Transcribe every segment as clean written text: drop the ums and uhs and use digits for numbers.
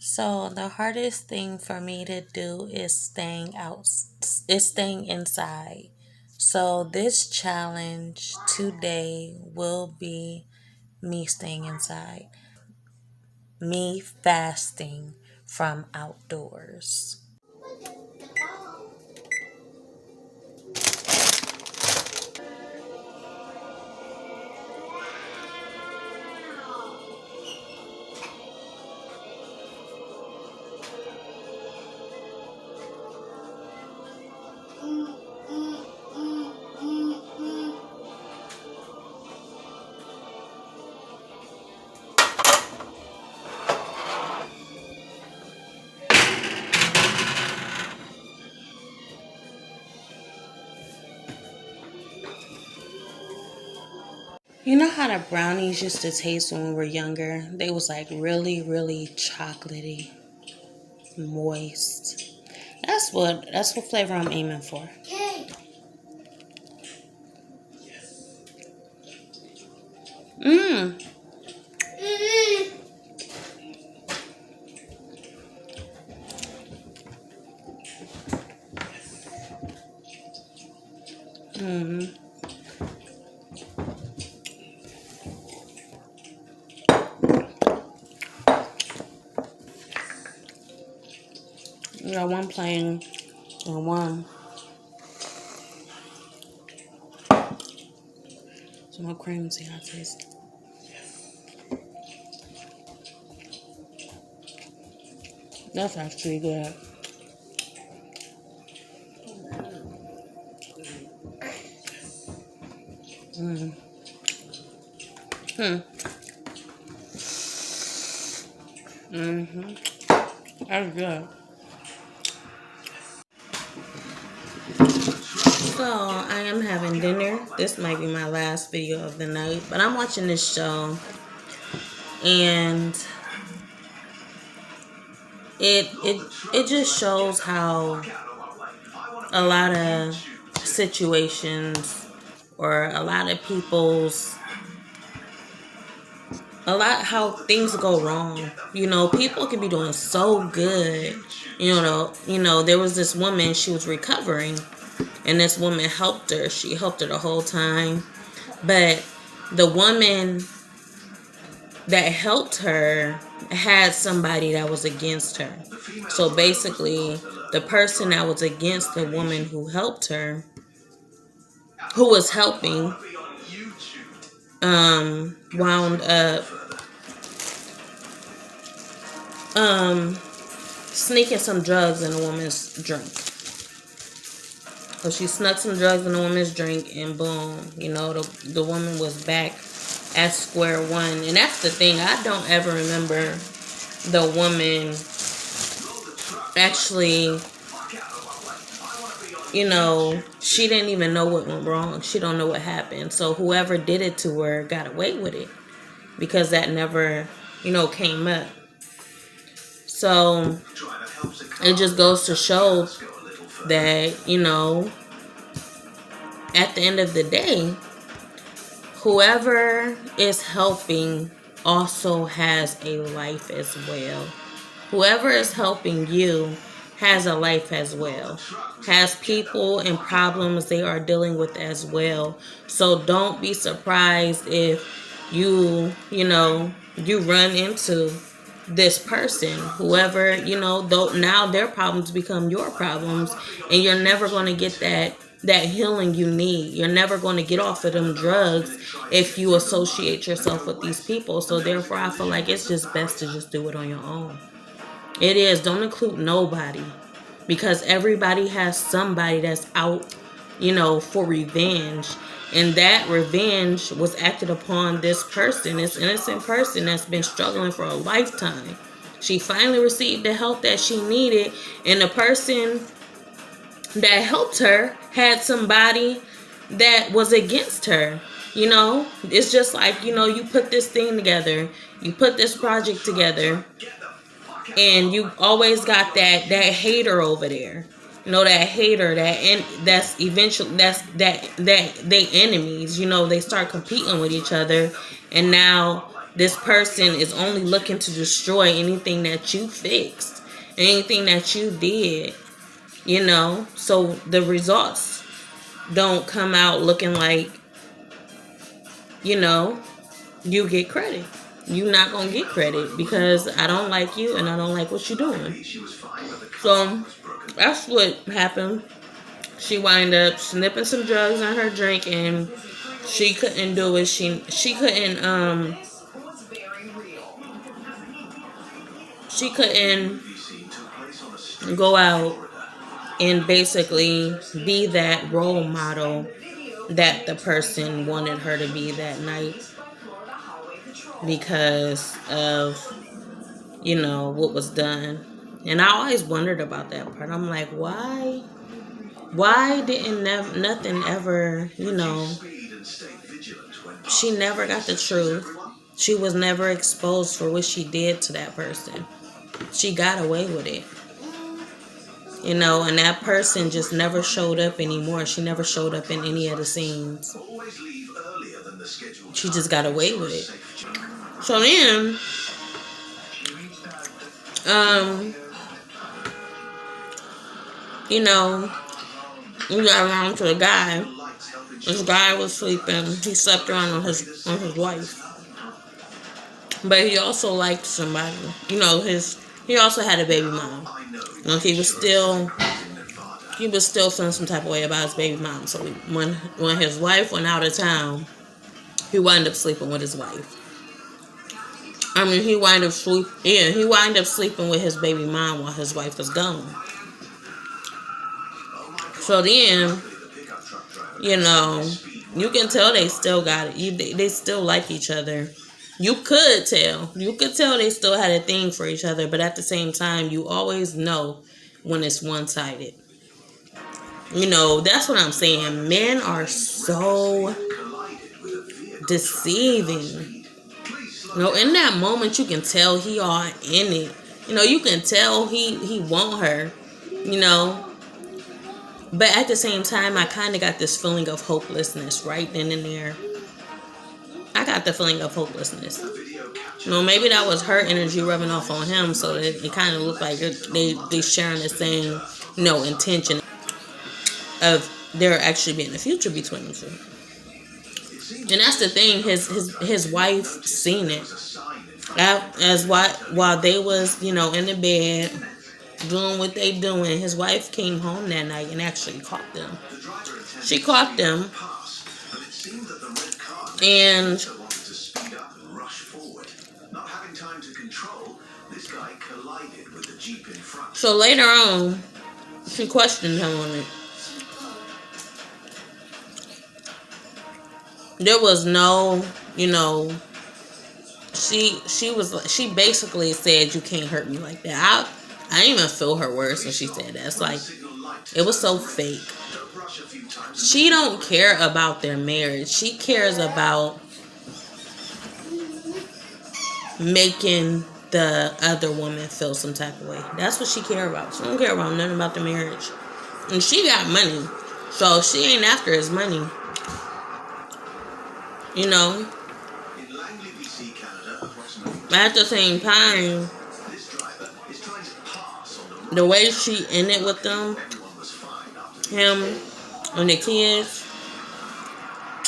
So the hardest thing for me to do is staying inside. So this challenge today will be me staying inside, me fasting from outdoors. You know how the brownies used to taste when we were younger? They was like really, really chocolatey, moist. That's what flavor I'm aiming for. Mmm. Mmm. You got one plain and one some more cream and see how it tastes. That's actually good. Mm. Hmm. Mm-hmm. That's good. So I am having dinner. This might be my last video of the night, but I'm watching this show, and it just shows how a lot of situations or a lot of people's a lot how things go wrong. You know, people can be doing so good. There was this woman, she was recovering, and this woman helped her. She helped her the whole time. But the woman that helped her had somebody that was against her. So basically, the person that was against the woman who helped her, who was helping, wound up sneaking some drugs in a woman's drink. So she snuck some drugs in a woman's drink, and boom, the woman was back at square one. And that's the thing, I don't ever remember the woman actually, she didn't even know what went wrong. She don't know what happened. So whoever did it to her got away with it, because that never, came up. So it just goes to show that, at the end of the day, whoever is helping also has a life as well. Whoever is helping you has a life as well, has people and problems they are dealing with as well. So don't be surprised if you run into this person, whoever, though now their problems become your problems, and you're never going to get that healing you need. You're never going to get off of them drugs if you associate yourself with these people. So therefore, I feel like it's just best to just do it on your own. It is. Don't include nobody, because everybody has somebody that's out, for revenge. And that revenge was acted upon this person, this innocent person that's been struggling for a lifetime. She finally received the help that she needed, and the person that helped her had somebody that was against her. It's just like, you put this thing together, you put this project together, and you always got that hater over there. That hater, that's eventually that they enemies. They start competing with each other, and now This person is only looking to destroy anything that you fixed, anything that you did, you know. So the results don't come out looking like, you know, you get credit. You're not going to get credit because I don't like you and I don't like what you're doing. So that's what happened. She wound up snipping some drugs on her drink, and she couldn't do it. She couldn't go out and basically be that role model that the person wanted her to be that night because of, you know, what was done. And I always wondered about that part. I'm like, why didn't nothing ever, you know, she never got the truth. She was never exposed for what she did to that person. She got away with it. You know, and that person just never showed up anymore. She never showed up in any of the scenes. She just got away with it. So then, you know, we got around to the guy. This guy was sleeping. He slept around on his wife. But he also liked somebody. You know, he also had a baby mom. You know, he was still feeling some type of way about his baby mom. So when his wife went out of town, he wound up sleeping with his wife. I mean, he wound up sleeping with his baby mom while his wife was gone. So then, you know, you can tell they still got it. They still like each other. You could tell they still had a thing for each other, but at the same time, you always know when it's one-sided. You know, that's what I'm saying. Men are so deceiving. You know, in that moment, you can tell he all in it. You know, you can tell he want her, you know. But at the same time, I kind of got this feeling of hopelessness right then and there. I got the feeling of hopelessness. You know, maybe that was her energy rubbing off on him, so that it kind of looked like they sharing the same, you know, intention of there actually being a future between the two. And that's the thing. His wife seen it. While they was, you know, in the bed doing what they doing, his wife came home that night and actually caught them. She caught them, and so later on, she questioned him on it. There was no, you know, she basically said, "You can't hurt me like that." I didn't even feel her words when she said that. It's like, it was so fake. She don't care about their marriage. She cares about making the other woman feel some type of way. That's what she care about. She don't care about nothing about the marriage. And she got money, so she ain't after his money. You know. At the same time, the way she ended with them, him and the kids,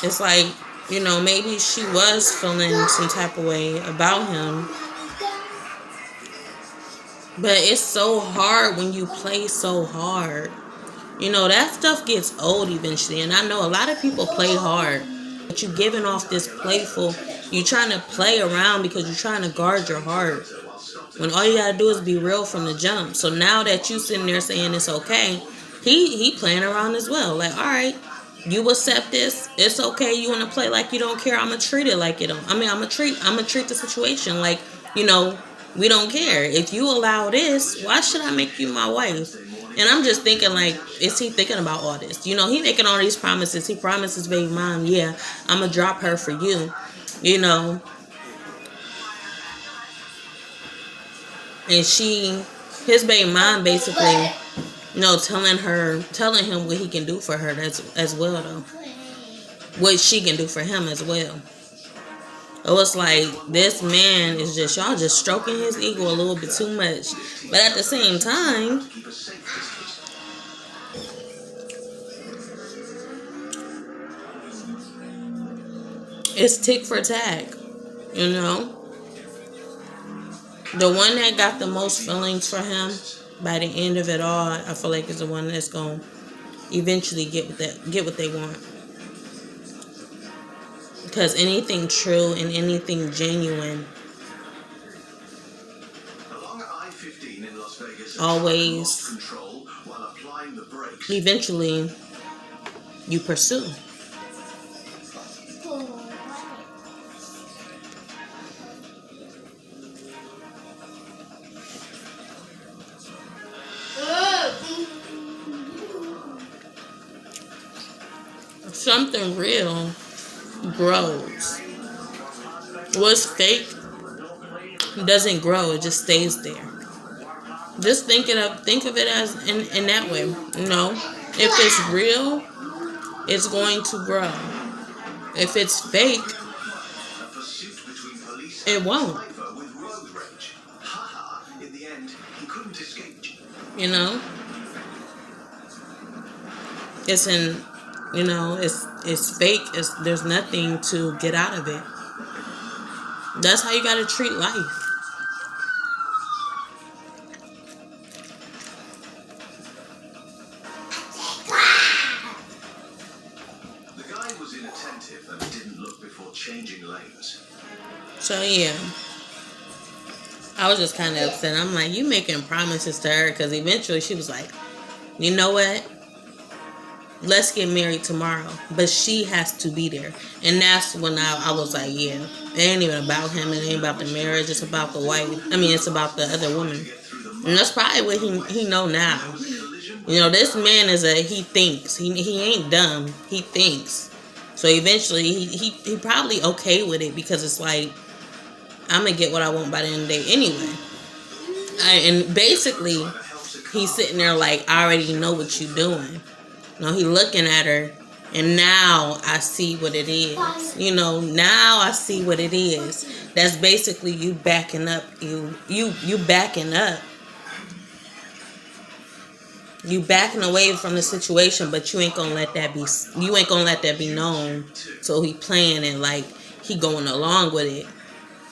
it's like, you know, maybe she was feeling some type of way about him. But it's so hard when you play so hard. You know, that stuff gets old eventually. And I know a lot of people play hard. But you're giving off this playful, you're trying to play around because you're trying to guard your heart. When all you gotta do is be real from the jump. So now that you sitting there saying it's okay, he playing around as well. Like, all right, you accept this. It's okay. You want to play like you don't care. I'm gonna treat it like you don't. I mean, I'm gonna treat the situation like, you know, we don't care. If you allow this, why should I make you my wife? And I'm just thinking, like, is he thinking about all this? You know, he making all these promises. He promises baby mom, yeah, I'm gonna drop her for you. You know. And his baby mom basically, you know, telling him what he can do for her as well, though. What she can do for him as well. It was like this man is just, y'all just stroking his ego a little bit too much. But at the same time, it's tick for tack, you know. The one that got the most feelings for him by the end of it all, I feel like is the one that's gonna eventually get what they want. Because anything true and anything genuine always eventually you pursue. Something real grows. What's fake doesn't grow, it just stays there. Just think of it as in that way. You know, if it's real, it's going to grow. If it's fake, it won't. You know, it's in, you know, it's fake. There's nothing to get out of it. That's how you gotta treat life. So yeah, I was just kind of upset. I'm like, you making promises to her, because eventually she was like, you know what? Let's get married tomorrow. But she has to be there. And that's when I was like, yeah, it ain't even about him. It ain't about the marriage. It's about the wife. I mean, it's about the other woman. And that's probably what he know now. You know, this man he thinks. He ain't dumb. He thinks. So eventually he probably okay with it, because it's like, I'm going to get what I want by the end of the day anyway. And basically, he's sitting there like, I already know what you're doing. You know, he looking at her, and now I see what it is. You know, now I see what it is. That's basically you backing up. You backing up. You backing away from the situation, but you ain't gonna let that be known. So he playing it like he going along with it.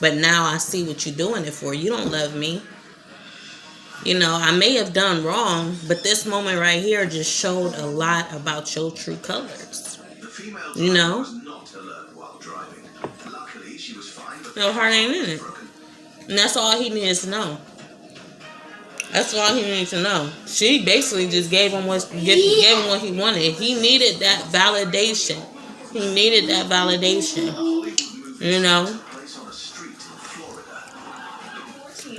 But now I see what you're doing it for. You don't love me. You know, I may have done wrong, but this moment right here just showed a lot about your true colors. You know? No heart ain't in it. And that's all he needs to know. That's all he needs to know. She basically just gave him what he wanted. He needed that validation. He needed that validation. You know?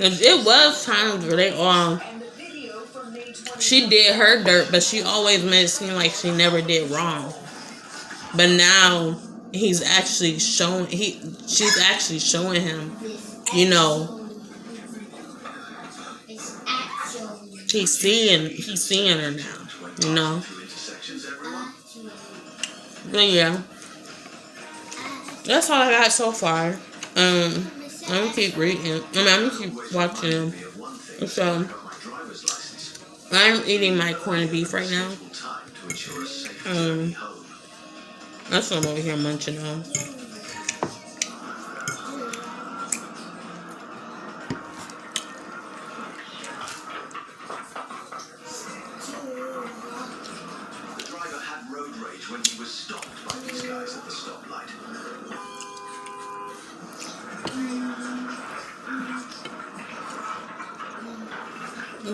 It was times where she did her dirt, but she always made it seem like she never did wrong. But now she's actually showing him, you know, he's seeing her now, you know. But yeah, that's all I got so far. I'm gonna keep reading. I'm gonna keep watching them. So I'm eating my corned beef right now. That's what I'm over here munching on. The driver had road rage when he was stopped by these guys at the stoplight. Oh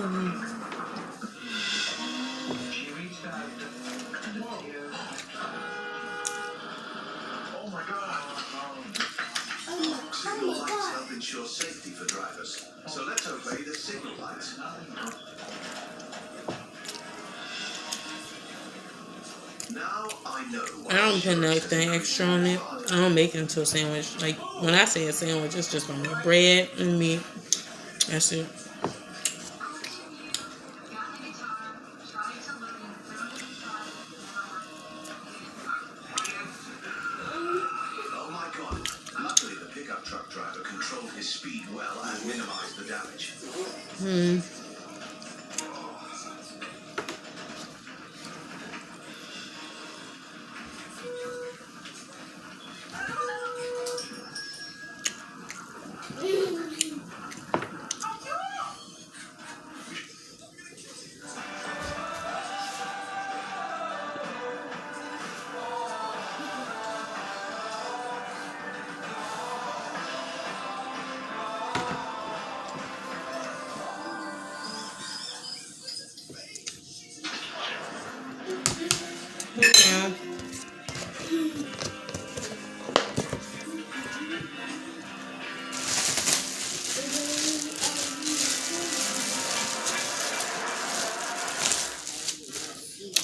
my God. Signal lights help ensure safety for drivers. So let's obey the signal lights. Now I know. I don't put anything extra on it. I don't make it into a sandwich. Like, when I say a sandwich, it's just on the bread and meat. That's it. Yeah.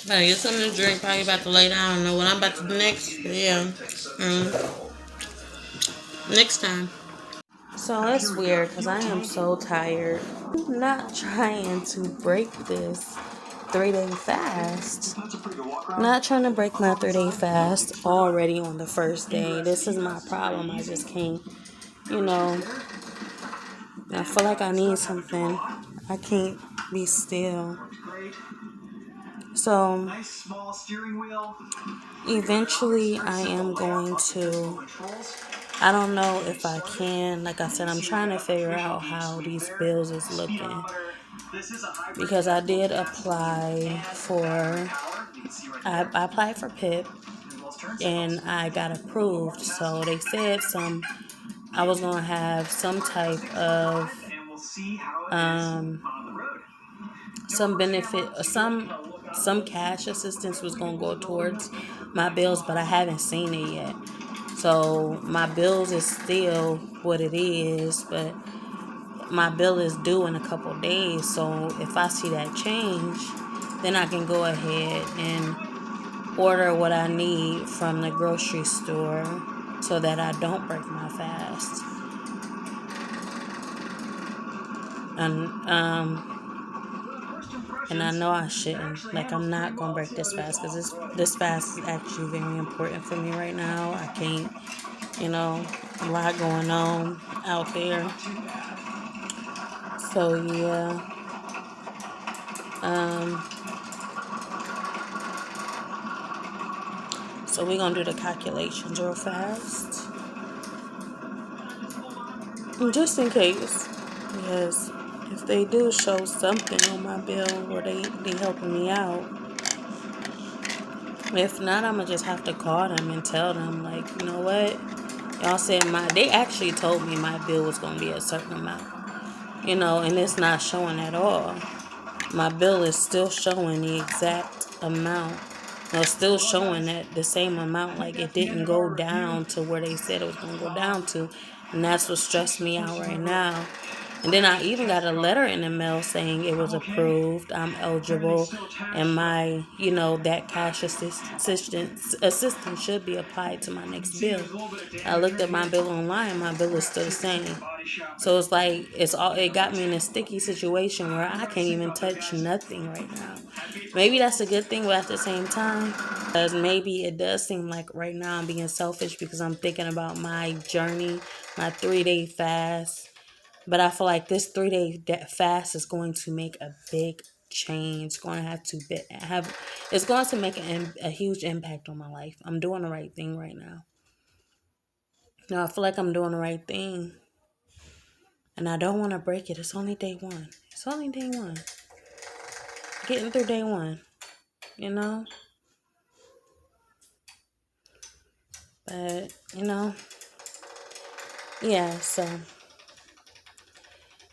Hey, get something to drink. Probably about to lay down. I don't know what I'm about to do next. But yeah. Next time. So it's weird because I am so tired. I'm not trying to break this 3-day fast. Not trying to break my 3-day fast already on the first day. This is my problem. I just can't, I feel like I need something. I can't be still. So eventually I am going to, I don't know if I can, like I said, I'm trying to figure out how these bills is looking. Because I did apply for, I applied for PIP and I got approved. So they said I was going to have some type of, some benefit, some cash assistance was going to go towards my bills, but I haven't seen it yet. So my bills is still what it is, but my bill is due in a couple days. So if I see that change, then I can go ahead and order what I need from the grocery store so that I don't break my fast. And I know I shouldn't. Like, I'm not gonna break this fast because this fast is actually very important for me right now. I can't, a lot going on out there. So yeah. So we're gonna do the calculations real fast. Just in case. Because if they do show something on my bill or they helping me out. If not, I'm gonna just have to call them and tell them, like, you know what? Y'all said they actually told me my bill was gonna be a certain amount. And it's not showing at all. My bill is still showing the exact amount. It's still showing that the same amount. Like, it didn't go down to where they said it was going to go down to. And that's what stressed me out right now. And then I even got a letter in the mail saying it was approved, I'm eligible, and my, that cash assistance should be applied to my next bill. I looked at my bill online, my bill is still the same. So it's like, it got me in a sticky situation where I can't even touch nothing right now. Maybe that's a good thing, but at the same time, because maybe it does seem like right now I'm being selfish because I'm thinking about my journey, my 3-day fast. But I feel like this 3-day fast is going to make a big change. It's going to make a huge impact on my life. I'm doing the right thing right now. I feel like I'm doing the right thing. And I don't want to break it. It's only day one. Getting through day one. But, yeah, so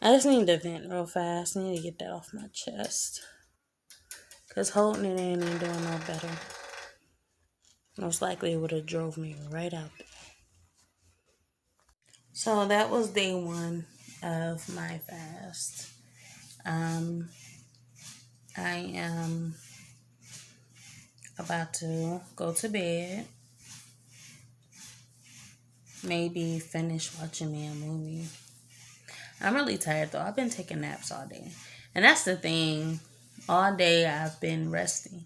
I just need to vent real fast. I need to get that off my chest. Because holding it in ain't doing no better. Most likely it would have drove me right out there. So that was day one of my fast. I am about to go to bed. Maybe finish watching me a movie. I'm really tired though. I've been taking naps all day. And that's the thing. All day I've been resting.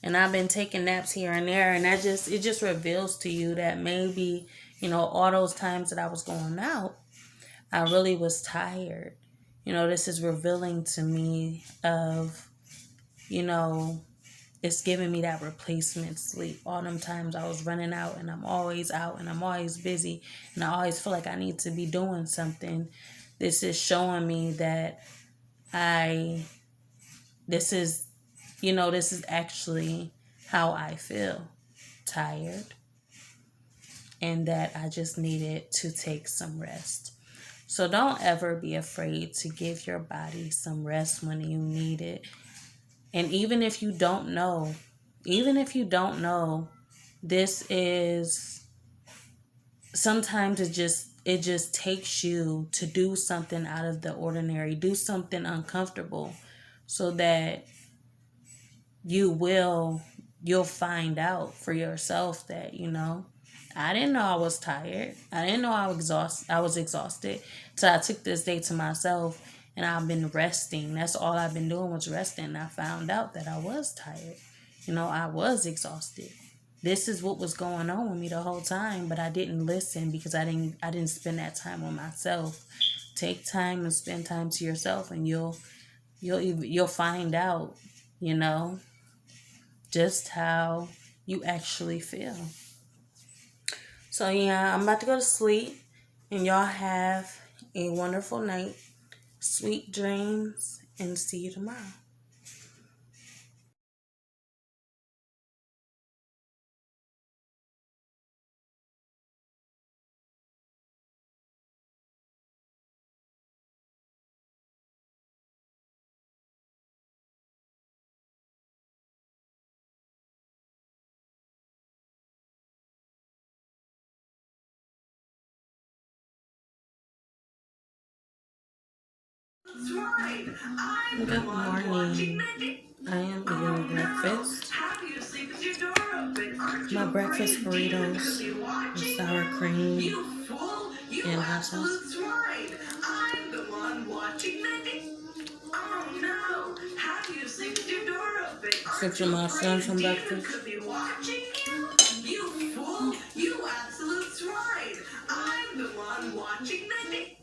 And I've been taking naps here and there. And it just reveals to you that maybe, all those times that I was going out, I really was tired. This is revealing to me of, you know, it's giving me that replacement sleep. All them times I was running out and I'm always out and I'm always busy and I always feel like I need to be doing something. This is showing me that this is, this is actually how I feel, tired, and that I just needed to take some rest. So don't ever be afraid to give your body some rest when you need it. And even if you don't know, this is sometimes it just takes you to do something out of the ordinary, do something uncomfortable so that you'll find out for yourself that, I didn't know I was tired. I didn't know I was exhausted. So I took this day to myself and I've been resting. That's all I've been doing was resting. And I found out that I was tired. I was exhausted. This is what was going on with me the whole time, but I didn't listen because I didn't spend that time with myself. Take time and spend time to yourself and you'll find out, just how you actually feel. So yeah, I'm about to go to sleep and y'all have a wonderful night. Sweet dreams and see you tomorrow. That's right. Good morning. I am eating breakfast. My breakfast burritos with sour cream and hot sauce. I'm the one watching me. Oh no! How do you sleep with your door open? Sit my son some breakfast. Could be watching you. You fool! You absolute swine! I'm the one watching me.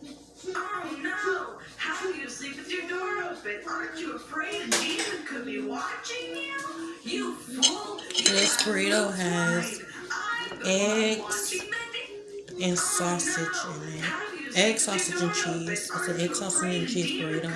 Oh no! How do you sleep with your door open? Aren't you afraid a demon could be watching you? You fool! This burrito has eggs and sausage in it. Egg, sausage, and cheese. It's an egg, sausage, and cheese burrito.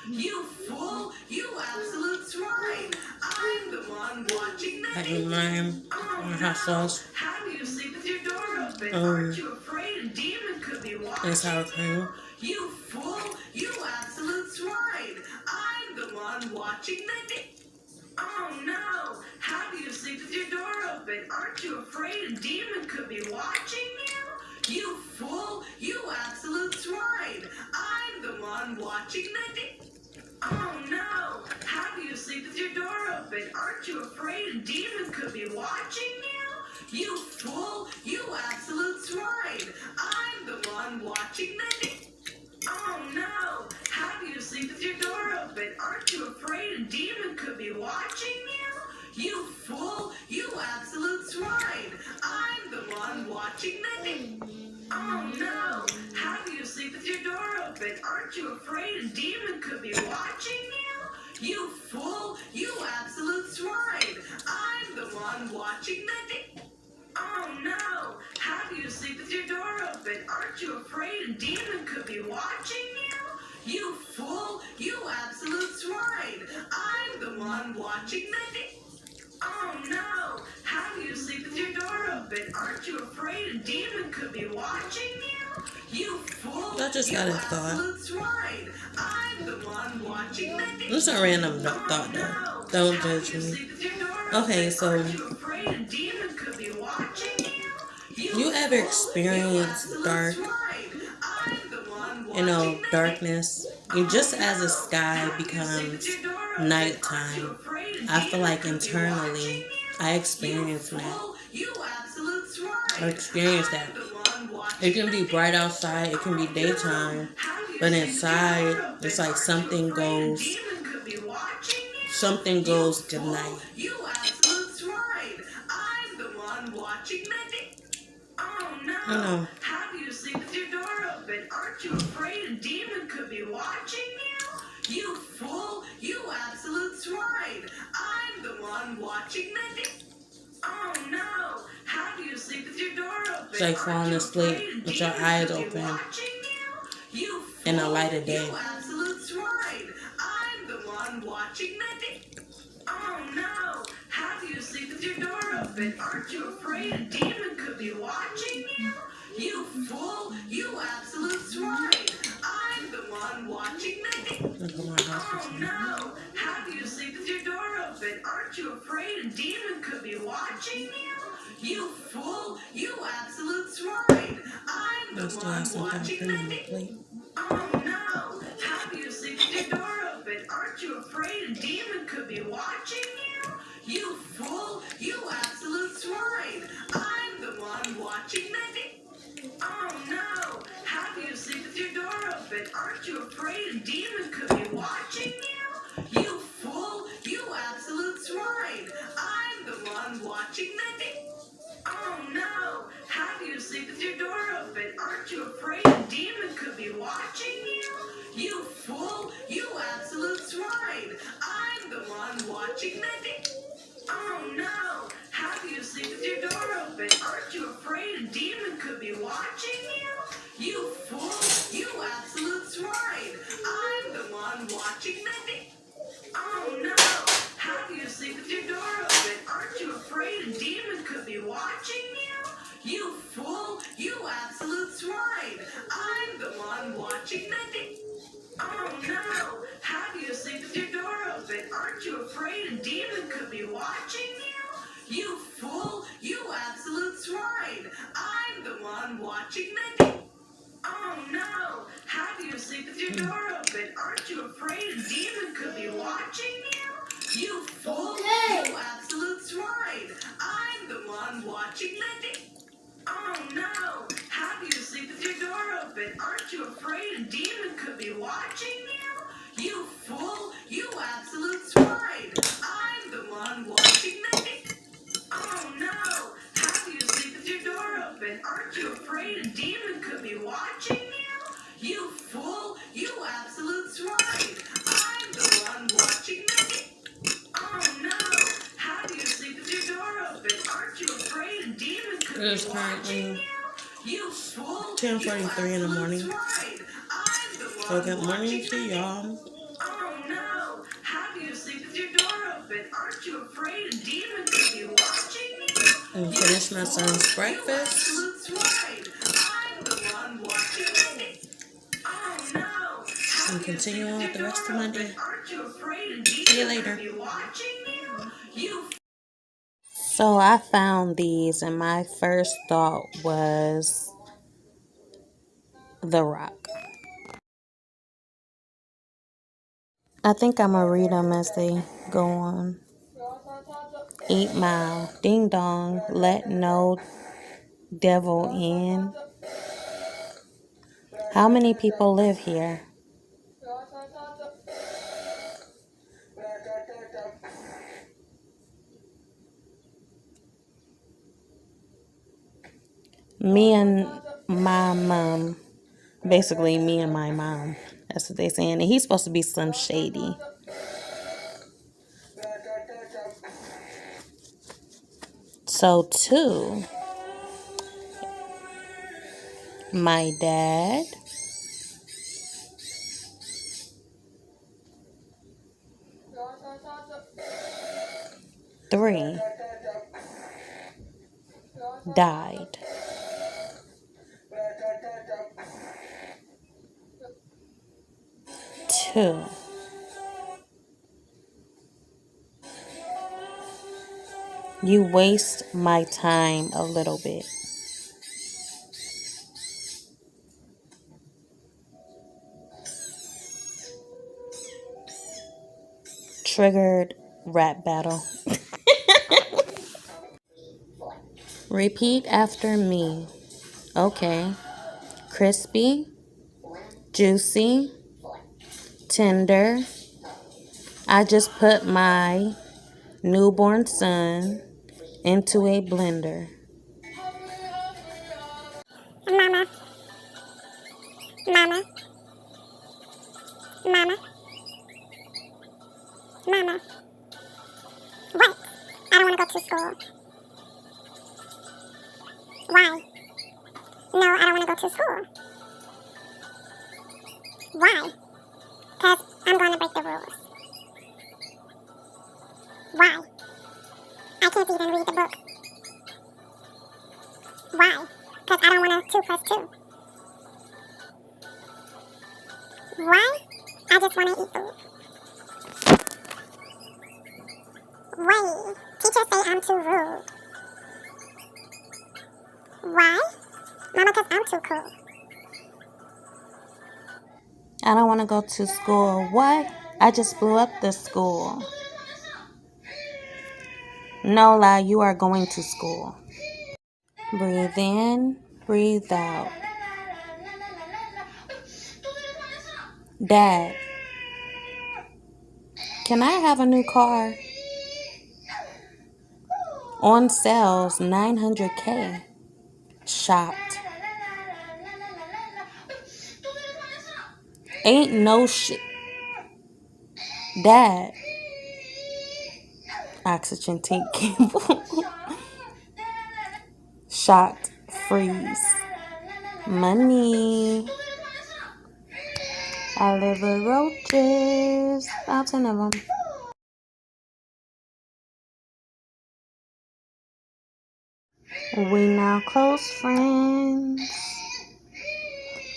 You fool! You absolute swine! I'm the one watching me. I eat mine on hot sauce. How do you sleep with your door open? Aren't you afraid a demon could be watching? And sour cream. You fool! You absolute swine! I'm the one watching me. Oh no! How do you sleep with your door open? Aren't you afraid a demon could be watching you? You fool! You absolute swine! I'm the one watching me. Oh no! How do you sleep with your door open? Aren't you afraid a demon could be watching you? You fool! You absolute swine! I'm the one watching me. Oh no! How do you sleep with your door open? Aren't you afraid a demon could be watching you? You fool! You absolute swine! I'm the one watching me. Oh no! How do you sleep with your door open? Aren't you afraid a demon could be watching you? You fool! You absolute swine! I'm the one watching me. Oh no! How do you sleep with your door open? Aren't you afraid a demon could be watching you? You fool! You absolute swine! I'm the one watching me. Oh no! How do you sleep with your door open? Aren't you afraid a demon could be watching you? You fool! I just got a thought. Swine. I'm the one watching me. This is a random thought though. Don't judge me. Okay, so you ever experienced darkness? And just as the sky becomes nighttime, I feel like internally I experience that. I experience that. It can be bright outside, it can be daytime, but inside it's like something goes good night. Oh no. How do you sleep with your door aren't you afraid a demon could be watching you? You fool! You absolute swine! I'm the one watching the demon. Oh no! How do you sleep with your door open? It's like falling asleep with your eyes open in the light of day. You absolute swine! I'm the one watching the Oh no! How do you sleep with your door open? Aren't you afraid a demon could be watching you? You fool! You absolute swine! I'm the one watching the Oh no! How do you sleep with your door open? Aren't you afraid a demon could be watching you? You fool! You absolute swine! I'm the one watching the Oh no! How do you sleep with your door open? Aren't you afraid a demon could be watching you? You fool! You absolute swine! I'm the one watching the Oh no! How do you sleep with your door open? Aren't you afraid a demon could be watching you? You fool! You absolute swine! I'm the one watching the Oh no! How do you sleep with your door open? Aren't you afraid a demon could be watching you? You fool! You absolute swine! I'm the one watching the Oh no! How do you sleep with your door open? Aren't you afraid a demon could be watching you? You fool! You absolute swine! I'm the one watching the Oh no! How do you sleep with your door open? Aren't you afraid a demon could be watching you? You fool! You absolute swine! I'm the one watching the Oh no! How do you sleep with your door open? Aren't you afraid a demon could be watching you? You fool! You absolute swine! I'm the one watching the Oh no! How do you sleep with your door open? Aren't you afraid a demon could be watching you? You fool! You absolute swine! I'm the one watching the Oh no! How do you sleep with your door open? Aren't you afraid a demon could be watching you? You fool! You absolute swine! I'm the one watching the Oh no! How do you sleep with your door open? Aren't you afraid a demon could be watching you? You fool! You absolute swine! I'm the one watching the Oh no! How do you sleep with your door open? Aren't you afraid a demon could be watching you? You fool! 10:43 in the morning. So good morning to y'all. Oh no! How do you sleep with your door open? Aren't you afraid a demon could be watching you? And finish my son's breakfast. I'm the one watching it. Oh no! And continue on with the rest of my day. Aren't you afraid a demon See you later. Could be watching you? So I found these, and my first thought was The Rock. I think I'm gonna read them as they go on. 8 Mile, ding dong, let no devil in. How many people live here? Me and my mom. Basically, me and my mom. That's what they saying. And he's supposed to be Slim Shady. So 2, my dad. 3, died. 2, you waste my time a little bit. Triggered rap battle. Repeat after me. Okay. Crispy, juicy, tender. I just put my newborn son into a blender. Mama. Mama, mama, mama. What? I don't want to go to school. Why? No, I don't want to go to school. Why? Because I'm going to break the rules. Why? I can't even read the book. Why? Because I don't want to 2 plus 2. Why? I just want to eat food. Wait, teachers say I'm too rude. Why? Mama, because I'm too cool. I don't want to go to school. What? I just blew up the school. No lie, you are going to school. Breathe in, breathe out. Dad, can I have a new car? On sales, $900K. Shocked. Ain't no shit. Dad. Oxygen tank cable. Shocked. Freeze. Money. I live with roaches. About 10 of them. We now close friends.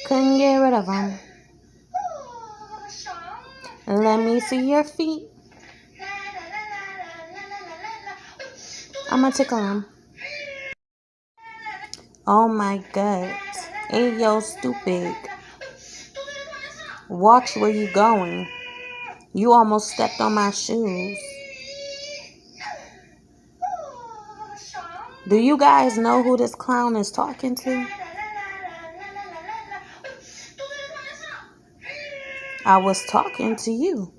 Couldn't get rid of them. Let me see your feet. I'ma tickle them. Oh my god. Hey yo, stupid. Watch where you going. You almost stepped on my shoes. Do you guys know who this clown is talking to? I was talking to you.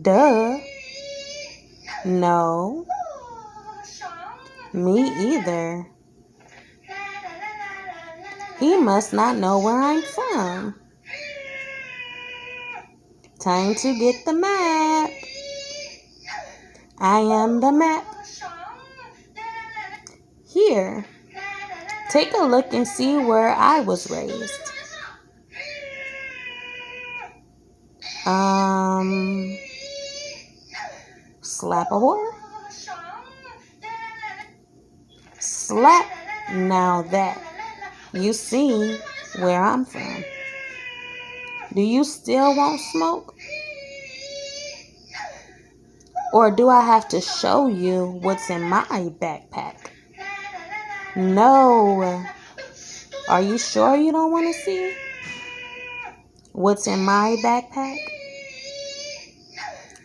Duh. No. Me either. He must not know where I'm from. Time to get the map. I am the map. Here. Take a look and see where I was raised. Slap a whore? Slap. Now that you see where I'm from. Do you still want smoke? Or do I have to show you what's in my backpack? No. Are you sure you don't want to see what's in my backpack?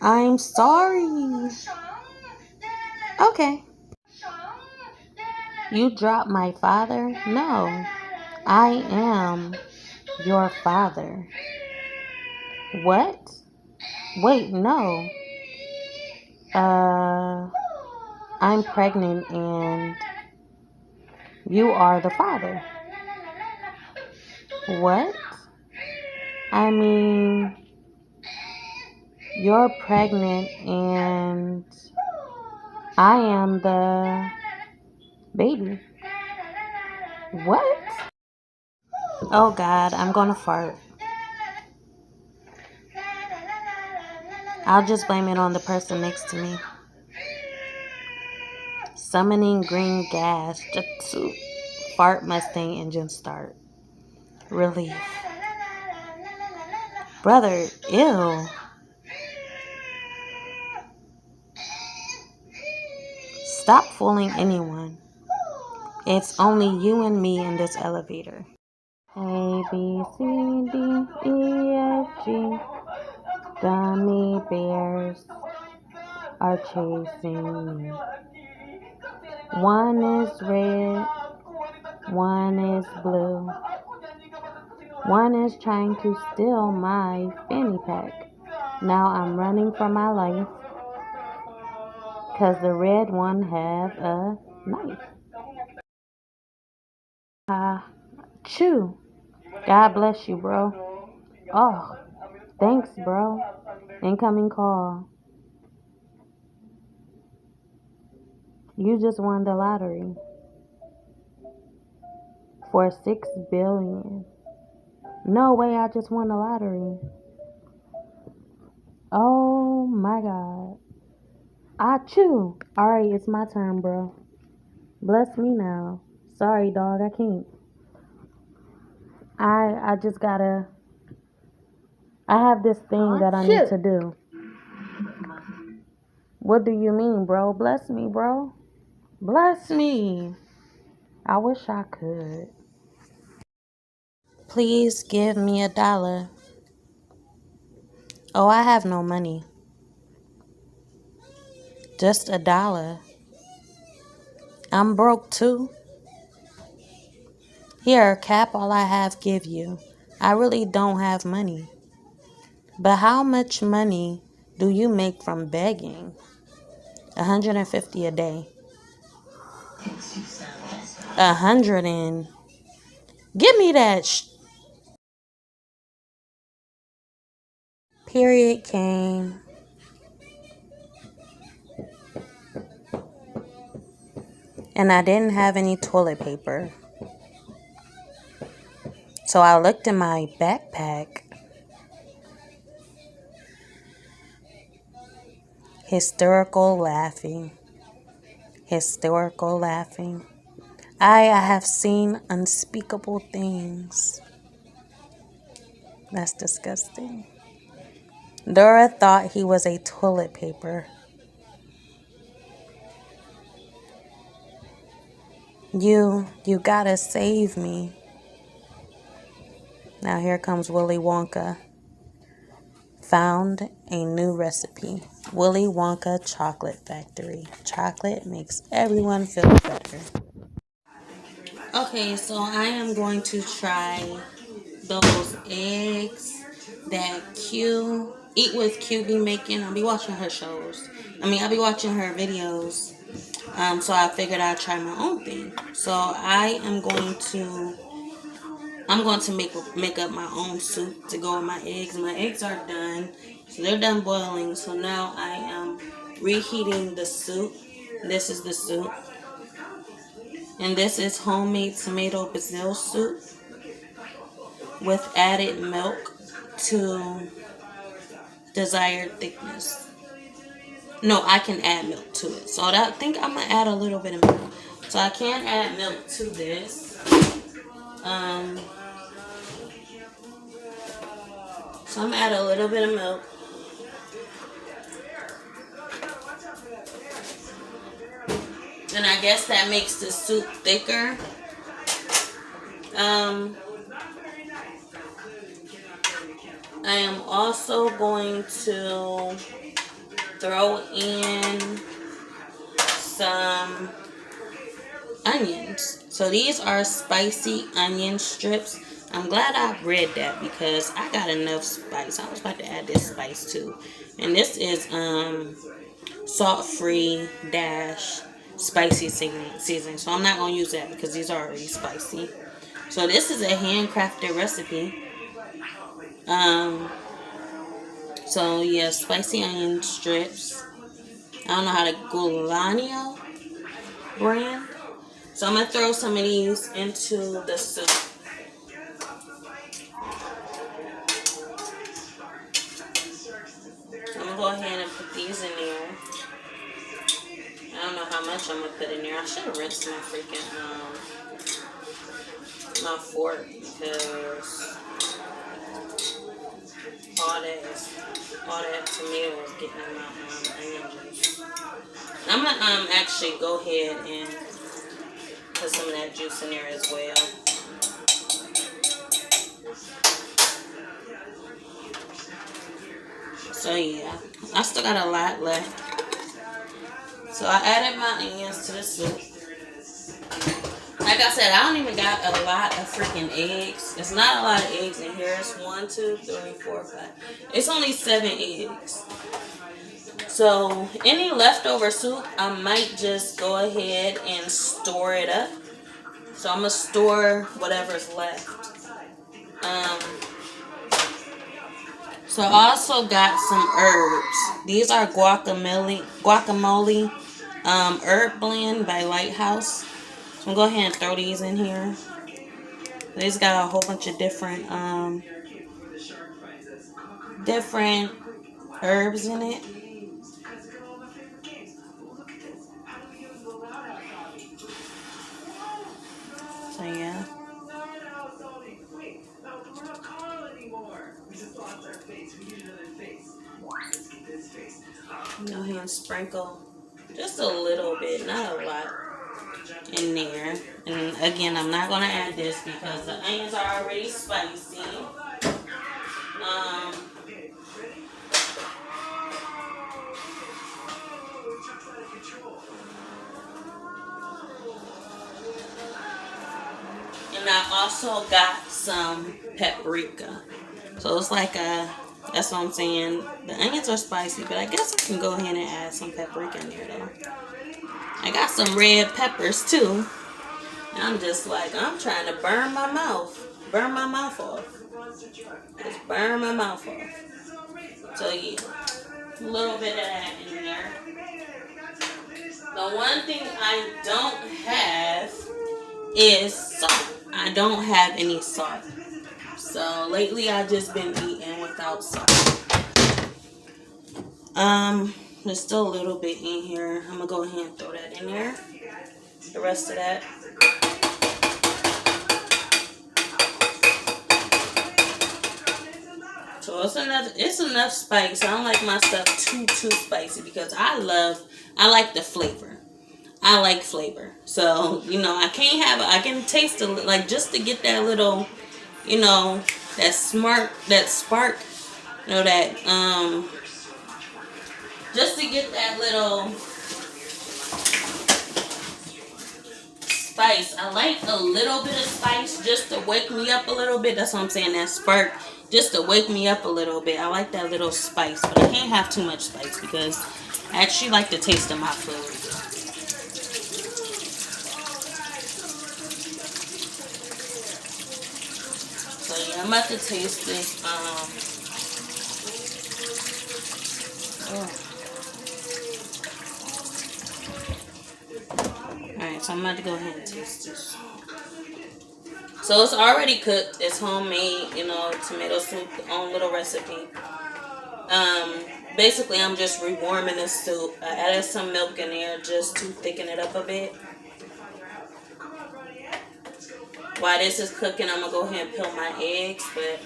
I'm sorry. Okay. You dropped my father? No. I am your father. What? Wait, no. I'm pregnant and you are the father. What? I mean, you're pregnant and I am the baby. What? Oh God, I'm gonna fart. I'll just blame it on the person next to me. Summoning green gas just to fart Mustang engine start. Relief. Brother, ew. Stop fooling anyone. It's only you and me in this elevator. A, B, C, D, E, F, G. Gummy bears are chasing me. One is red, one is blue. One is trying to steal my fanny pack. Now I'm running for my life because the red one has a knife. Chew. God bless you, bro. Oh, thanks, bro. Incoming call. You just won the lottery for $6 billion. No way, I just won the lottery. Oh my God. Achoo. Alright, it's my turn, bro. Bless me now. Sorry, dog, I can't. I just gotta. I have this thing that I need to do. What do you mean, bro? Bless me, bro. Bless me. I wish I could. Please give me $1. Oh, I have no money. Just $1. I'm broke too. Here, cap all I have, give you. I really don't have money. But how much money do you make from begging? 150 a day. 100 and give me that. Period came. And I didn't have any toilet paper. So I looked in my backpack. Hysterical laughing. Hysterical laughing. I have seen unspeakable things. That's disgusting. Dora thought he was a toilet paper. You gotta save me. Now here comes Willy Wonka. Found a new recipe. Willy Wonka Chocolate Factory. Chocolate makes everyone feel better. Okay, so I am going to try those eggs that Eat with Q be making. I'll be watching her shows. I'll be watching her videos. So I figured I'd try my own thing. So I'm going to make up my own soup to go with my eggs. My eggs are done. So they're done boiling. So now I am reheating the soup. This is the soup. And this is homemade tomato basil soup with added milk to desired thickness. No, I can add milk to it. So I think I'm going to add a little bit of milk. So I can add milk to this. So I'm going to add a little bit of milk. And I guess that makes the soup thicker. I am also going to throw in some onions. So these are spicy onion strips. I'm glad I read that because I got enough spice. I was about to add this spice too. And this is salt-free dash spicy seasoning. So I'm not going to use that because these are already spicy. So this is a handcrafted recipe. So yeah, spicy onion strips. I don't know how to Gulanio brand. So I'm going to throw some of these into the soup. So I'm going to go ahead and put these in there. I don't know how much I'm going to put in there. I should have rinsed my freaking, my fork because all that tomato is getting in my onion juice. I'm going to actually go ahead and put some of that juice in there as well. So yeah, I still got a lot left. So I added my onions to the soup. Like I said, I don't even got a lot of freaking eggs. It's not a lot of eggs in here. It's 1, 2, 3, 4, 5. It's only 7 eggs. So any leftover soup, I might just go ahead and store it up. So I'm going to store whatever's left. Um, so I also got some herbs. These are guacamole herb blend by Lighthouse. So I'm gonna go ahead and throw these in here. These got a whole bunch of different herbs in it. So yeah. Go ahead and sprinkle just a little bit, not a lot, in there. And again, I'm not gonna add this because the onions are already spicy. And I also got some paprika. So it's like that's what I'm saying. The onions are spicy, but I guess I can go ahead and add some paprika in there though. I got some red peppers too. And I'm just like, I'm trying to burn my mouth. Burn my mouth off. Just burn my mouth off. So yeah, a little bit of that in there. The one thing I don't have is salt. I don't have any salt. So lately I've just been eating without salt. There's still a little bit in here. I'm gonna go ahead and throw that in there. The rest of that. So it's enough spice. I don't like my stuff too spicy because I like the flavor. I like flavor. So, I can taste it, like, just to get that little, that spark, just to get that little spice. I like a little bit of spice just to wake me up a little bit. That's what I'm saying, that spark, just to wake me up a little bit. I like that little spice, but I can't have too much spice because I actually like the taste of my food. So yeah, I'm about to taste this. Alright, so I'm about to go ahead and taste this. So it's already cooked. It's homemade, tomato soup, own little recipe. Basically I'm just rewarming the soup. I added some milk in there just to thicken it up a bit. While this is cooking, I'm gonna go ahead and peel my eggs, but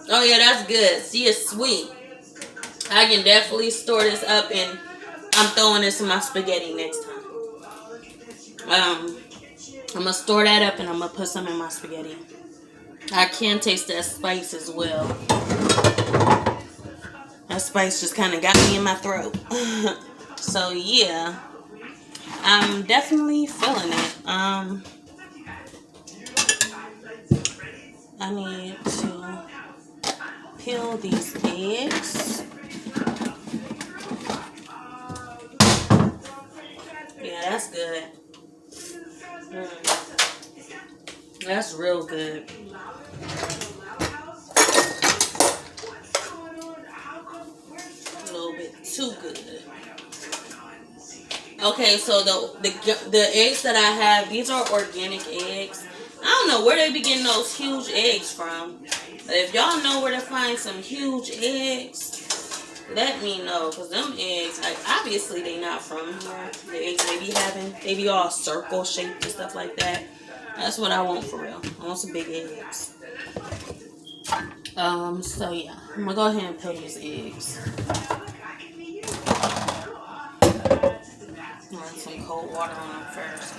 oh yeah, that's good. See, it's sweet. I can definitely store this up, and I'm throwing this in my spaghetti next time. I'm gonna store that up, and I'm gonna put some in my spaghetti. I can taste that spice as well. That spice just kind of got me in my throat. So yeah, I'm definitely feeling it. I need to peel these eggs. Yeah, that's good. That's real good. A little bit too good. Okay, so the eggs that I have, these are organic eggs. I don't know where they be getting those huge eggs from. But if y'all know where to find some huge eggs, let me know. Because them eggs, like, obviously they not from here. The eggs they be having, they be all circle shaped and stuff like that. That's what I want for real. I want some big eggs. So yeah, I'm gonna go ahead and peel these eggs. Run some cold water on them first.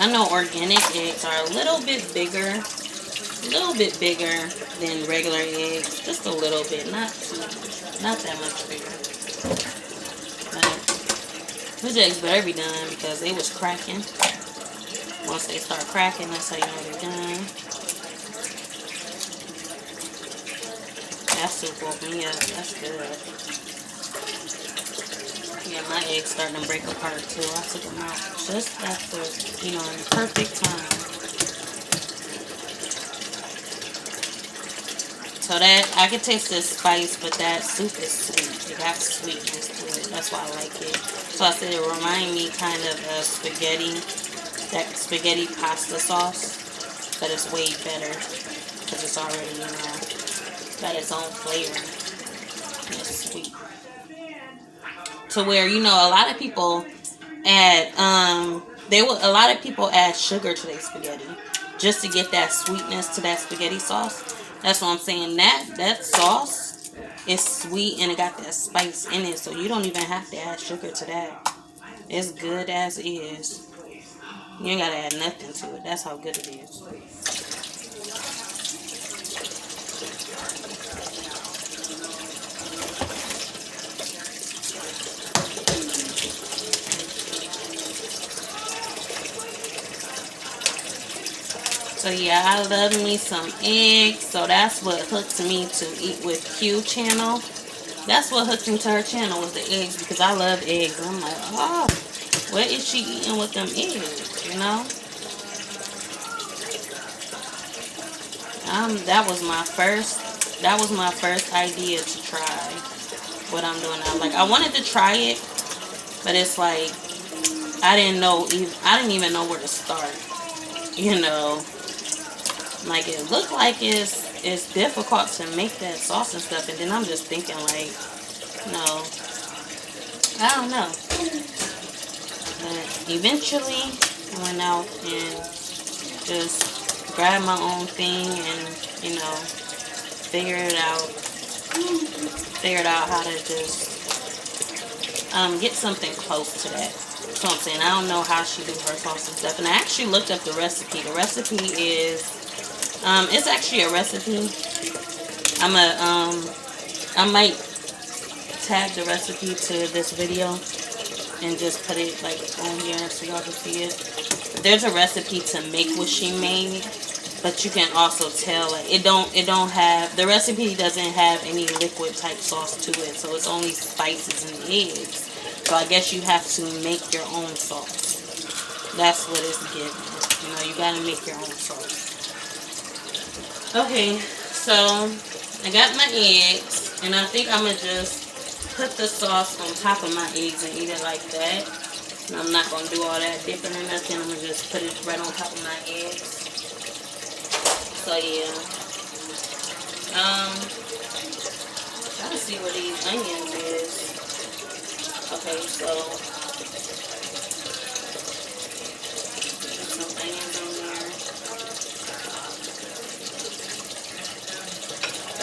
I know organic eggs are a little bit bigger than regular eggs. Just a little bit, not too much, not that much bigger. But these eggs better be done because they was cracking. Once they start cracking, that's how you know they're done. That soup woke me up. That's good. Yeah, my eggs starting to break apart too. I took them out just after, you know, in the perfect time. So that, I can taste the spice, but that soup is sweet. It got sweetness to it. That's why I like it. So I said it remind me kind of spaghetti, that spaghetti pasta sauce, but it's way better because it's already, you know, got its own flavor. And it's sweet. To where, you know, a lot of people add a lot of people add sugar to their spaghetti just to get that sweetness to that spaghetti sauce. That's what I'm saying. That sauce is sweet and it got that spice in it, so you don't even have to add sugar to that. It's good as is. You ain't gotta add nothing to it. That's how good it is. So yeah, I love me some eggs. So that's what hooked me to Eat with Q channel. That's what hooked me to her channel was the eggs because I love eggs. And I'm like, oh, what is she eating with them eggs? You know? That was my first idea to try what I'm doing now. Like I wanted to try it, but it's like I didn't even know where to start. You know, like it looked like it's difficult to make that sauce and stuff, and then I'm just thinking like, no, I don't know. But eventually, I went out and just grabbed my own thing and, you know, figured out how to just get something close to that. So I'm saying I don't know how she do her sauce and stuff, and I actually looked up the recipe. The recipe is it's actually a recipe. I might tag the recipe to this video and just put it like on here so y'all can see it. But there's a recipe to make what she made, but you can also tell like it don't have, the recipe doesn't have any liquid type sauce to it, so it's only spices and eggs. So I guess you have to make your own sauce. That's what it's giving. You know, you gotta make your own sauce. Okay, so I got my eggs, and I think I'm gonna just put the sauce on top of my eggs and eat it like that. And I'm not gonna do all that dipping or nothing. I'm gonna just put it right on top of my eggs. So yeah. Trying to see where these onions is. Okay, so some onions on there.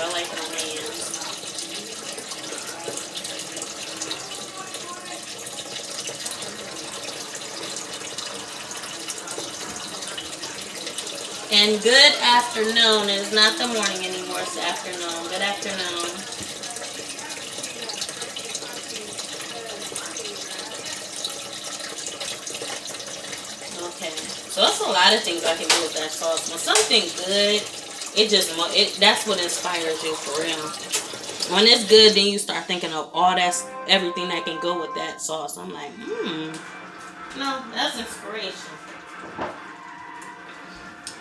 I like onions. And good afternoon. It's not the morning anymore, it's the afternoon. Good afternoon. Okay. So that's a lot of things I can do with that sauce. When something's good, that's what inspires you for real. When it's good, then you start thinking of everything that can go with that sauce. I'm like, no, that's inspiration.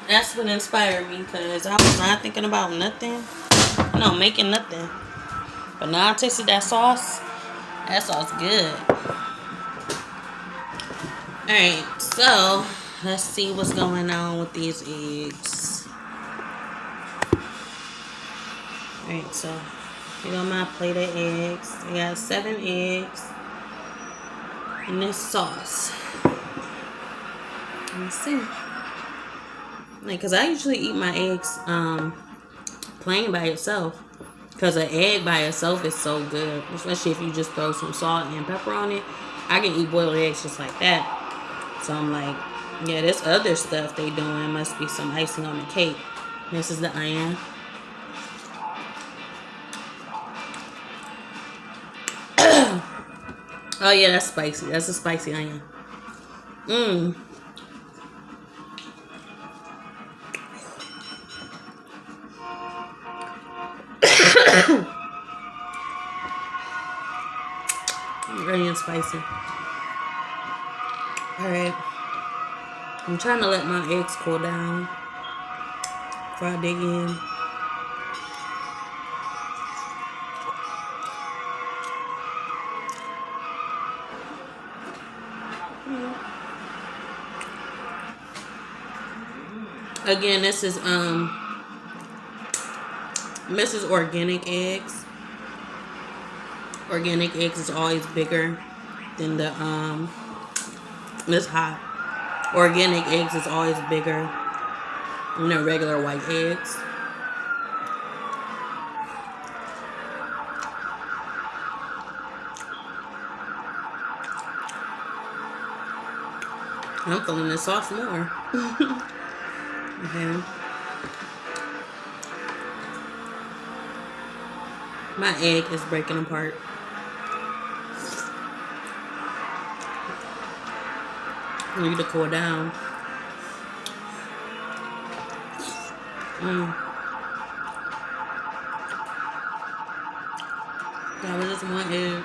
That's what inspired me, because I was not thinking about nothing. No, making nothing. But now I tasted that sauce. That sauce good. Alright, so let's see what's going on with these eggs. Alright, so here go my plate of eggs. I got 7 eggs in this sauce. Let me see. Like, cause I usually eat my eggs plain by itself, cause an egg by itself is so good, especially if you just throw some salt and pepper on it. I can eat boiled eggs just like that. So I'm like, Yeah, this other stuff they doing must be some icing on the cake. This is the onion. Oh yeah, that's spicy. That's a spicy onion. Mmm. Onion spicy. Alright. I'm trying to let my eggs cool down before I dig in. Again, this is organic eggs. Organic eggs is always bigger than the this hot. Organic eggs is always bigger than the regular white eggs. I'm feeling this sauce more. Okay. My egg is breaking apart. I need to cool down. That was just one egg.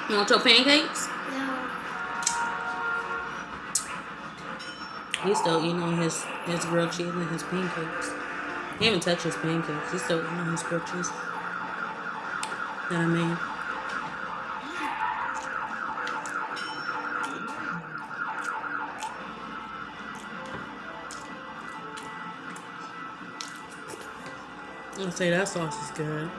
You want your pancakes? No. He's still eating on his grilled cheese and his pancakes. He haven't touched his pancakes. He's still eating on his grilled cheese. You know what I mean? I'll say that sauce is good.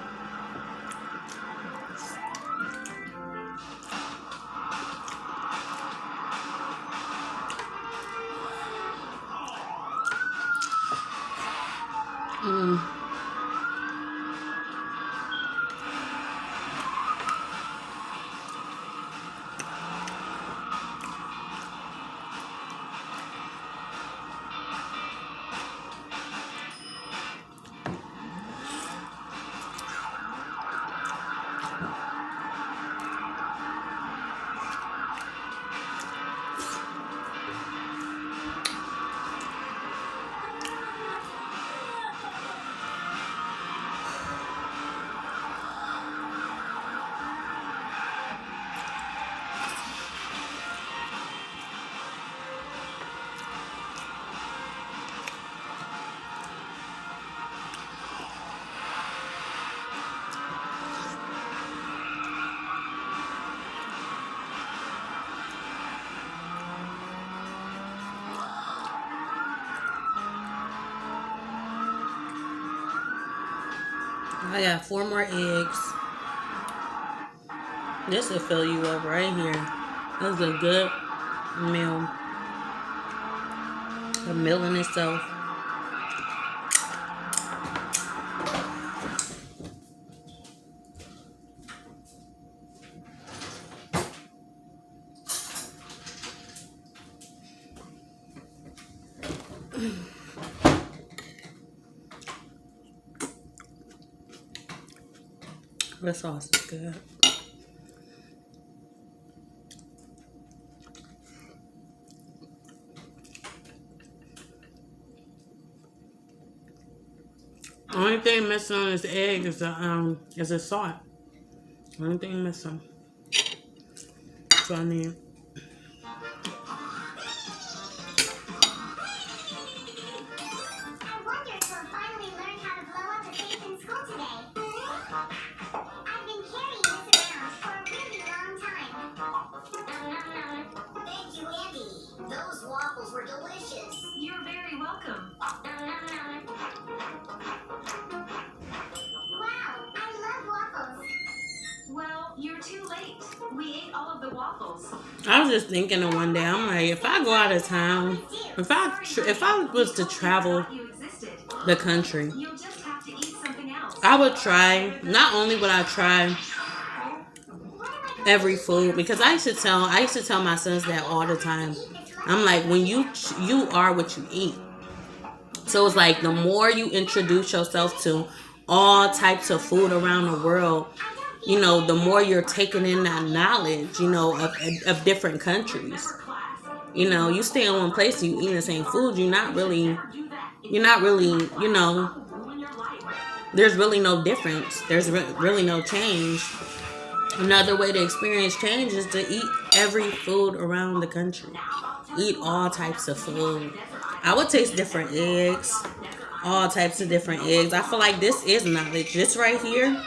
I got 4 more eggs. This will fill you up right here. This is a good meal. A meal in itself. The sauce is good. Only thing missing on this egg is the salt. Only thing missing. So I need. Those waffles were delicious. You're very welcome. Wow, I love waffles. Well, you're too late. We ate all of the waffles. I was just thinking of one day. I'm like, if I go out of town, if I was to travel the country, You'll just have to eat something else. I would try. Not only would I try every food, because I used to tell my sons that all the time. I'm like, when you are what you eat. So it's like the more you introduce yourself to all types of food around the world, the more you're taking in that knowledge, of different countries. You stay in one place, you eat the same food, you're not really, there's really no difference. There's really no change. Another way to experience change is to eat every food around the country. Eat all types of food. I would taste different eggs, all types of different eggs. I feel like this is knowledge. This right here,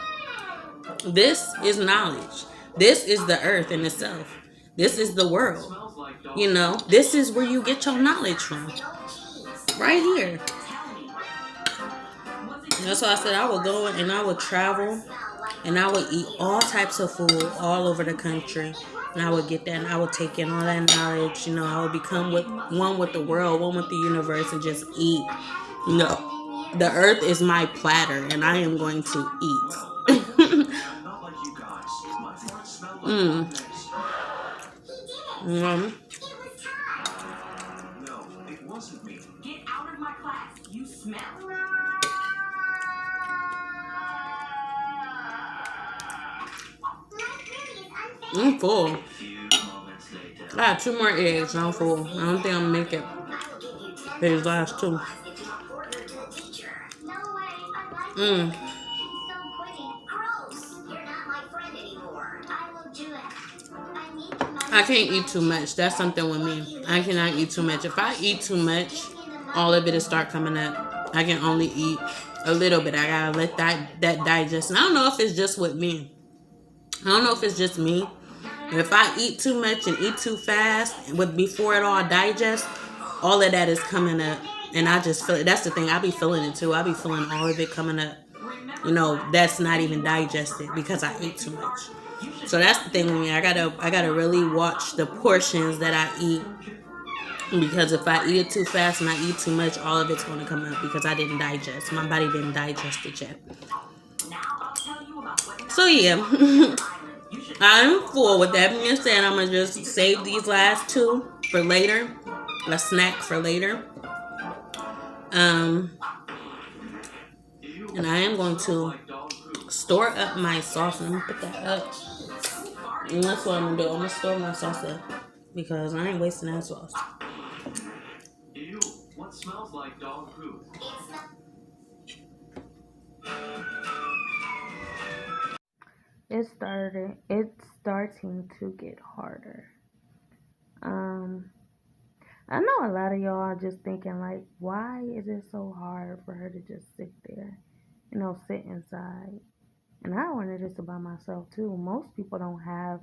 this is knowledge. This is the earth in itself. This is the world. This is where you get your knowledge from. Right here. That's why I said I would go and I would travel and I would eat all types of food all over the country. And I would get that and I would take in all that knowledge. I would become one with the world, one with the universe, and just eat. The earth is my platter and I am going to eat. mm. Mm. Get out of my class. You smell. I'm full. I got 2 more eggs and I'm full. I don't think I'm gonna make it. These last 2. Mm. I can't eat too much. That's something with me. I cannot eat too much. If I eat too much, all of it will start coming up. I can only eat a little bit. I gotta let that digest. And I don't know if it's just with me. I don't know if it's just me. If I eat too much and eat too fast, before it all digests, all of that is coming up, and I just feel it. That's the thing. I be feeling it too. I be feeling all of it coming up. That's not even digested because I ate too much. So that's the thing with me. I gotta really watch the portions that I eat, because if I eat it too fast and I eat too much, all of it's gonna come up because I didn't digest. My body didn't digest it yet. So yeah, I'm full. With that being said, I'm gonna just save these last 2 for later, a snack for later. And I am going to store up my sauce. Let me put that up. And that's what I'm gonna do. I'm gonna store my sauce up because I ain't wasting that sauce. Ew, what smells like dog poop? It's starting to get harder. I know a lot of y'all are just thinking like, why is it so hard for her to just sit there, sit inside? And I wonder this about myself too. Most people don't have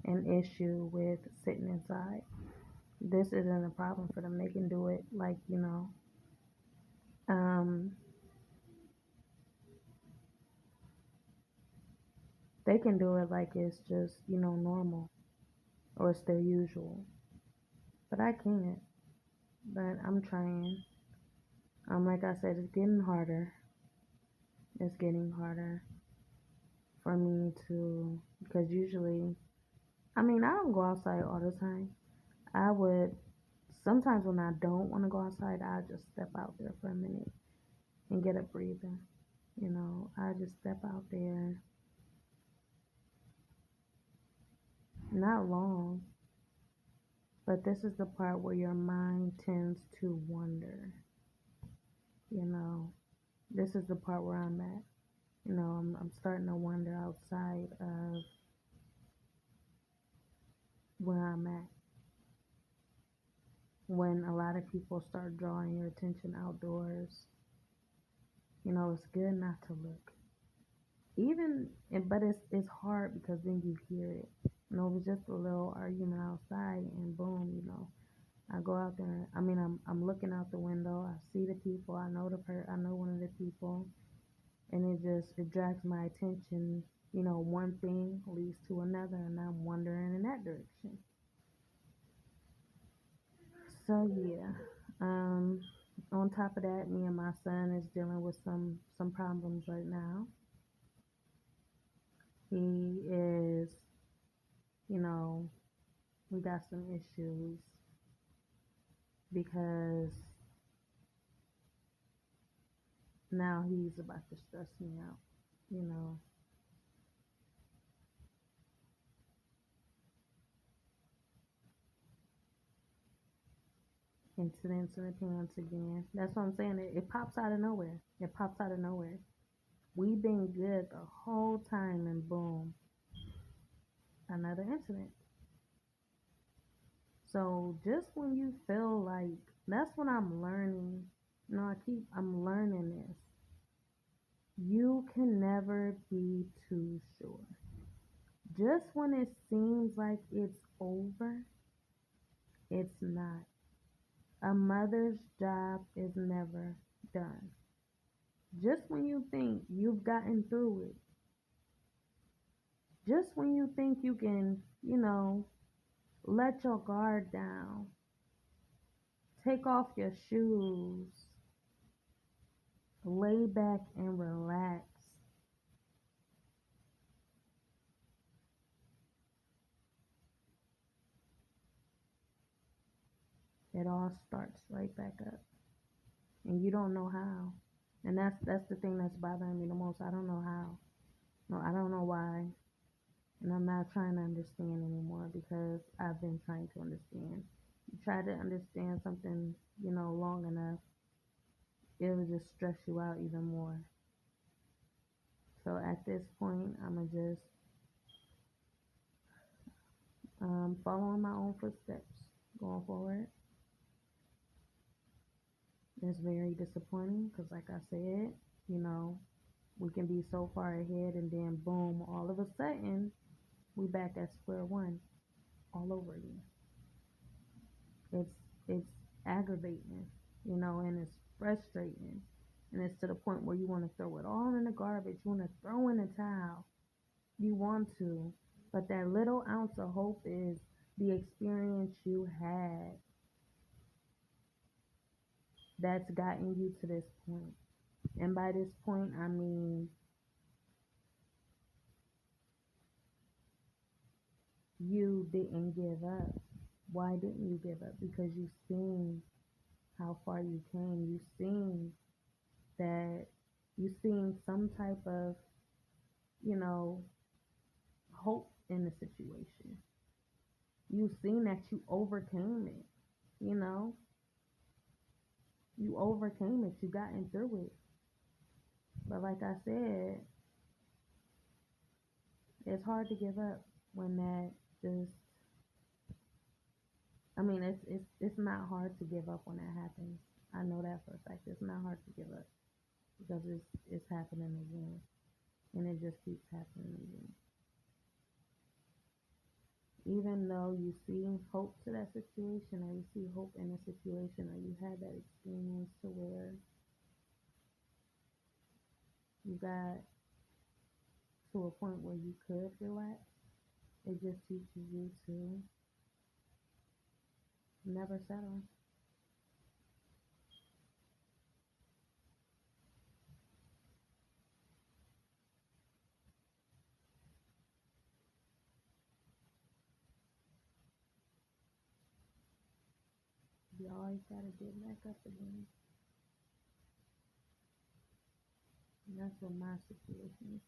an issue with sitting inside. This isn't a problem for them. They can do it like, um, they can do it like it's just, normal or it's their usual. But I can't. But I'm trying. Like I said, it's getting harder. It's getting harder for me to, because usually, I don't go outside all the time. I would, sometimes when I don't want to go outside, I just step out there for a minute and get a breathing. I just step out there, not long, but this is the part where your mind tends to wander. You know, this is the part where I'm at. I'm starting to wander outside of where I'm at. When a lot of people start drawing your attention outdoors, it's good not to look. But it's hard because then you hear it. It was just a little argument outside, and boom, I go out there. I'm looking out the window. I see the people. I know one of the people, and it drags my attention. One thing leads to another, and I'm wandering in that direction. So yeah. On top of that, me and my son is dealing with some problems right now. He is you know, we got some issues because now he's about to stress me out, you know. Incidents and appearance again. That's what I'm saying. It pops out of nowhere. It pops out of nowhere. We've been good the whole time and boom, another incident. So just when you feel like, that's what I'm learning. You know, I'm learning this. You can never be too sure. Just when it seems like it's over, it's not. A mother's job is never done. Just when you think you've gotten through it, just when you think you can, let your guard down, take off your shoes, lay back and relax, it all starts right back up. And you don't know how. And that's the thing that's bothering me the most. I don't know how. No, I don't know why. And I'm not trying to understand anymore because I've been trying to understand. You try to understand something, long enough, it'll just stress you out even more. So at this point, I'm going to just follow in my own footsteps going forward. It's very disappointing because, like I said, we can be so far ahead and then boom, all of a sudden, we back at square one all over again. It's aggravating, and it's frustrating. And it's to the point where you want to throw it all in the garbage. You want to throw in the towel. You want to. But that little ounce of hope is the experience you had that's gotten you to this point. And by this point, I mean you didn't give up. Why didn't you give up? Because you've seen how far you came. You've seen some type of, you know, hope in the situation. You've seen that you overcame it, you know? You overcame it, you gotten through it. But like I said, it's hard to give up when that just I mean it's not hard to give up when that happens. I know that for a fact. It's not hard to give up because it's happening again. And it just keeps happening again. Even though you see hope to that situation or you see hope in a situation or you had that experience to where you got to a point where you could relax, it just teaches you to never settle. You always gotta get back up again. And that's what my situation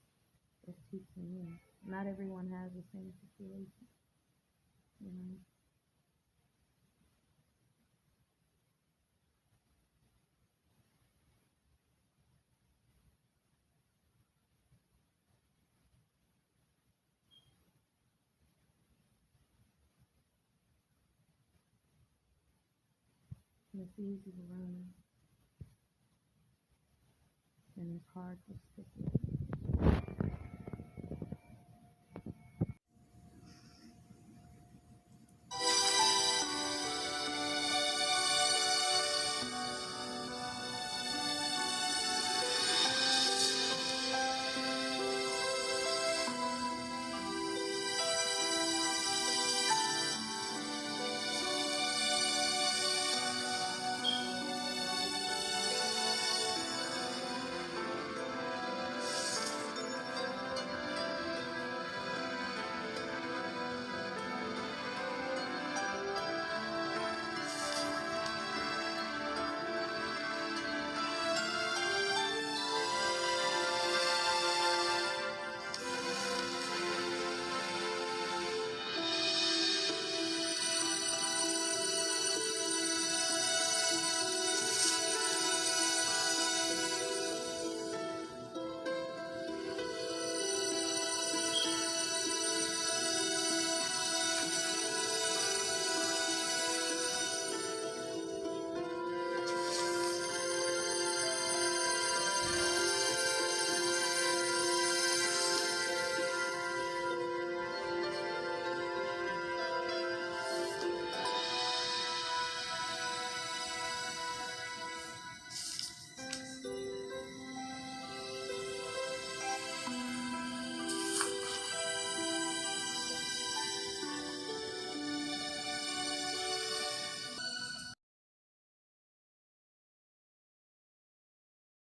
is teaching me. Not everyone has the same situation, you know. And it's easy to run and it's hard to stick with it.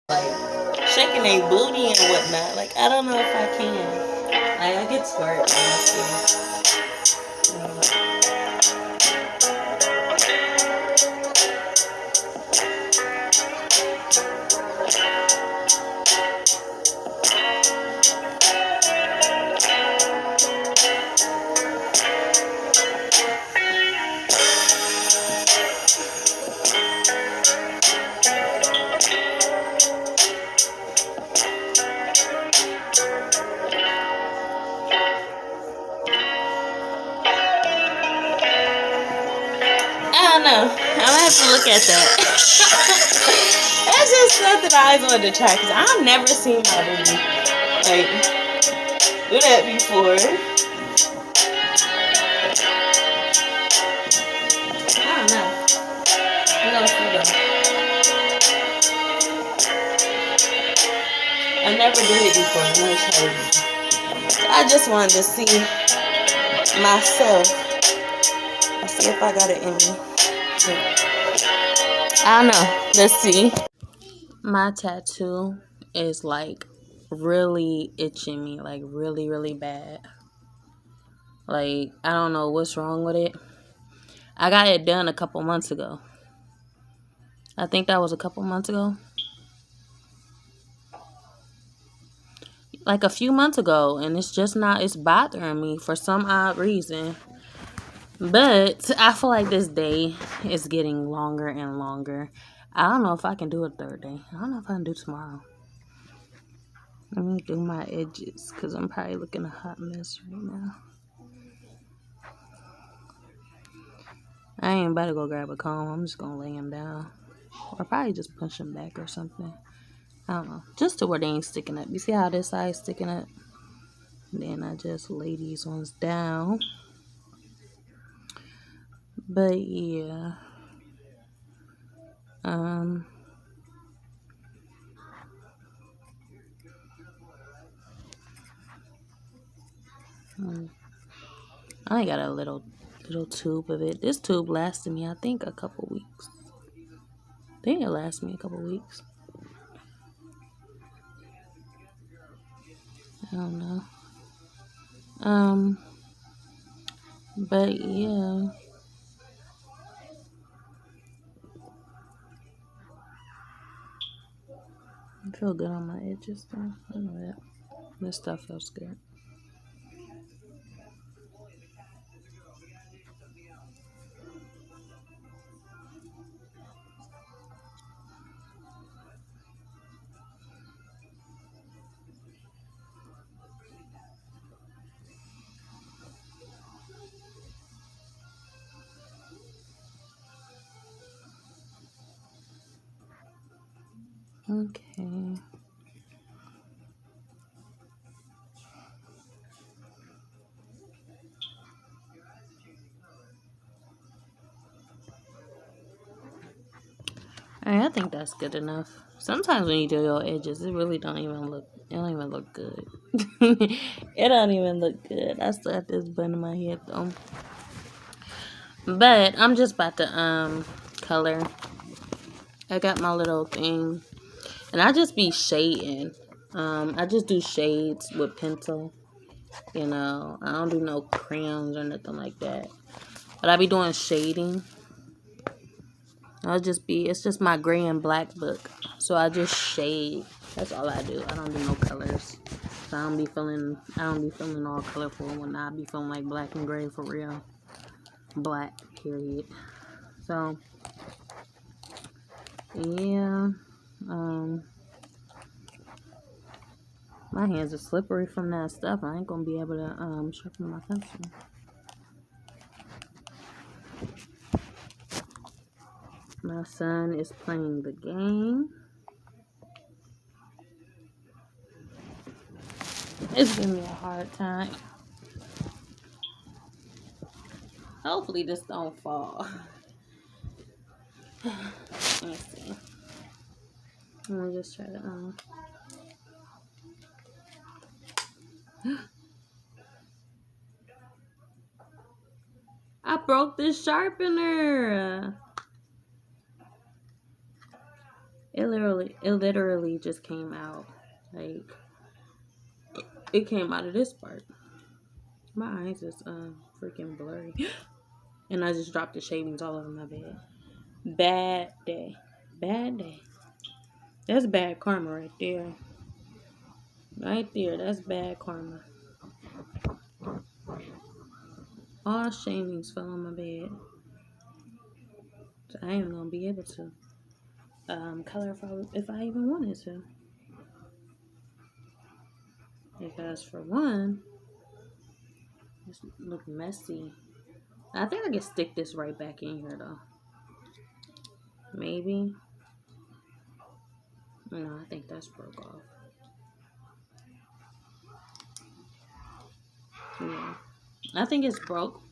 like shaking their booty and whatnot. Like I don't know if I can. Like I get squirt, honestly. I don't know. I'm gonna have to look at that. That's just something I always wanted to try because I've never seen my booty like do that before. I don't know. I'm gonna see though. I never did it before. I'm gonna try it again. So I just wanted to see myself. I'll see if I got it in me. I don't know. Let's see. My tattoo is like really itching me, like really, really bad. Like, I don't know what's wrong with it. I got it done a couple months ago. I think that was a couple months ago. Like a few months ago. And it's just not, it's bothering me for some odd reason. But I feel like this day is getting longer and longer. I don't know if I can do a third day. I don't know if I can do tomorrow. Let me do my edges because I'm probably looking a hot mess right now. I ain't about to go grab a comb. I'm just going to lay him down. Or probably just push him back or something. I don't know. Just to where they ain't sticking up. You see how this side's sticking up? And then I just lay these ones down. But yeah. I only got a little tube of it. This tube lasted me, I think, a couple weeks. I think it lasted me a couple weeks. I don't know. But yeah. I feel good on my edges though. I know that. This stuff feels good. Okay. Alright, I think that's good enough. Sometimes when you do your edges, it really don't even look good. It don't even look good. I still have this bun in my head though. But I'm just about to color. I got my little thing. And I just be shading. I just do shades with pencil. You know, I don't do no crayons or nothing like that. But I be doing shading. It's just my gray and black book. So I just shade. That's all I do. I don't do no colors. So I don't be feeling all colorful when I be feeling like black and gray for real. Black, period. So, yeah. My hands are slippery from that stuff. I ain't gonna be able to sharpen my pencil. My son is playing the game. It's giving me a hard time. Hopefully this don't fall. Let me see. Let me just try to I broke this sharpener. It literally just came out. Like, it came out of this part. My eyes is freaking blurry. And I just dropped the shavings all over my bed. Bad day. Bad day. That's bad karma right there. Right there. That's bad karma. All shavings fell on my bed. So I ain't gonna be able to color if I even wanted to. Because for one, this look messy. I think I can stick this right back in here though. Maybe. No, I think that's broke off. Yeah. I think it's broke.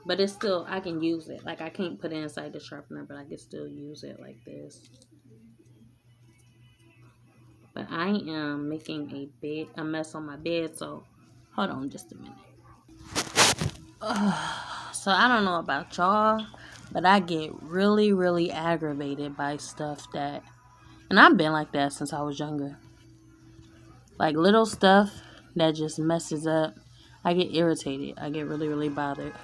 But it's still, I can use it. Like, I can't put it inside the sharpener, but I can still use it like this. But I am making a mess on my bed, so hold on just a minute. So I don't know about y'all, but I get really, really aggravated by stuff that, and I've been like that since I was younger. Like, little stuff that just messes up. I get irritated. I get really, really bothered.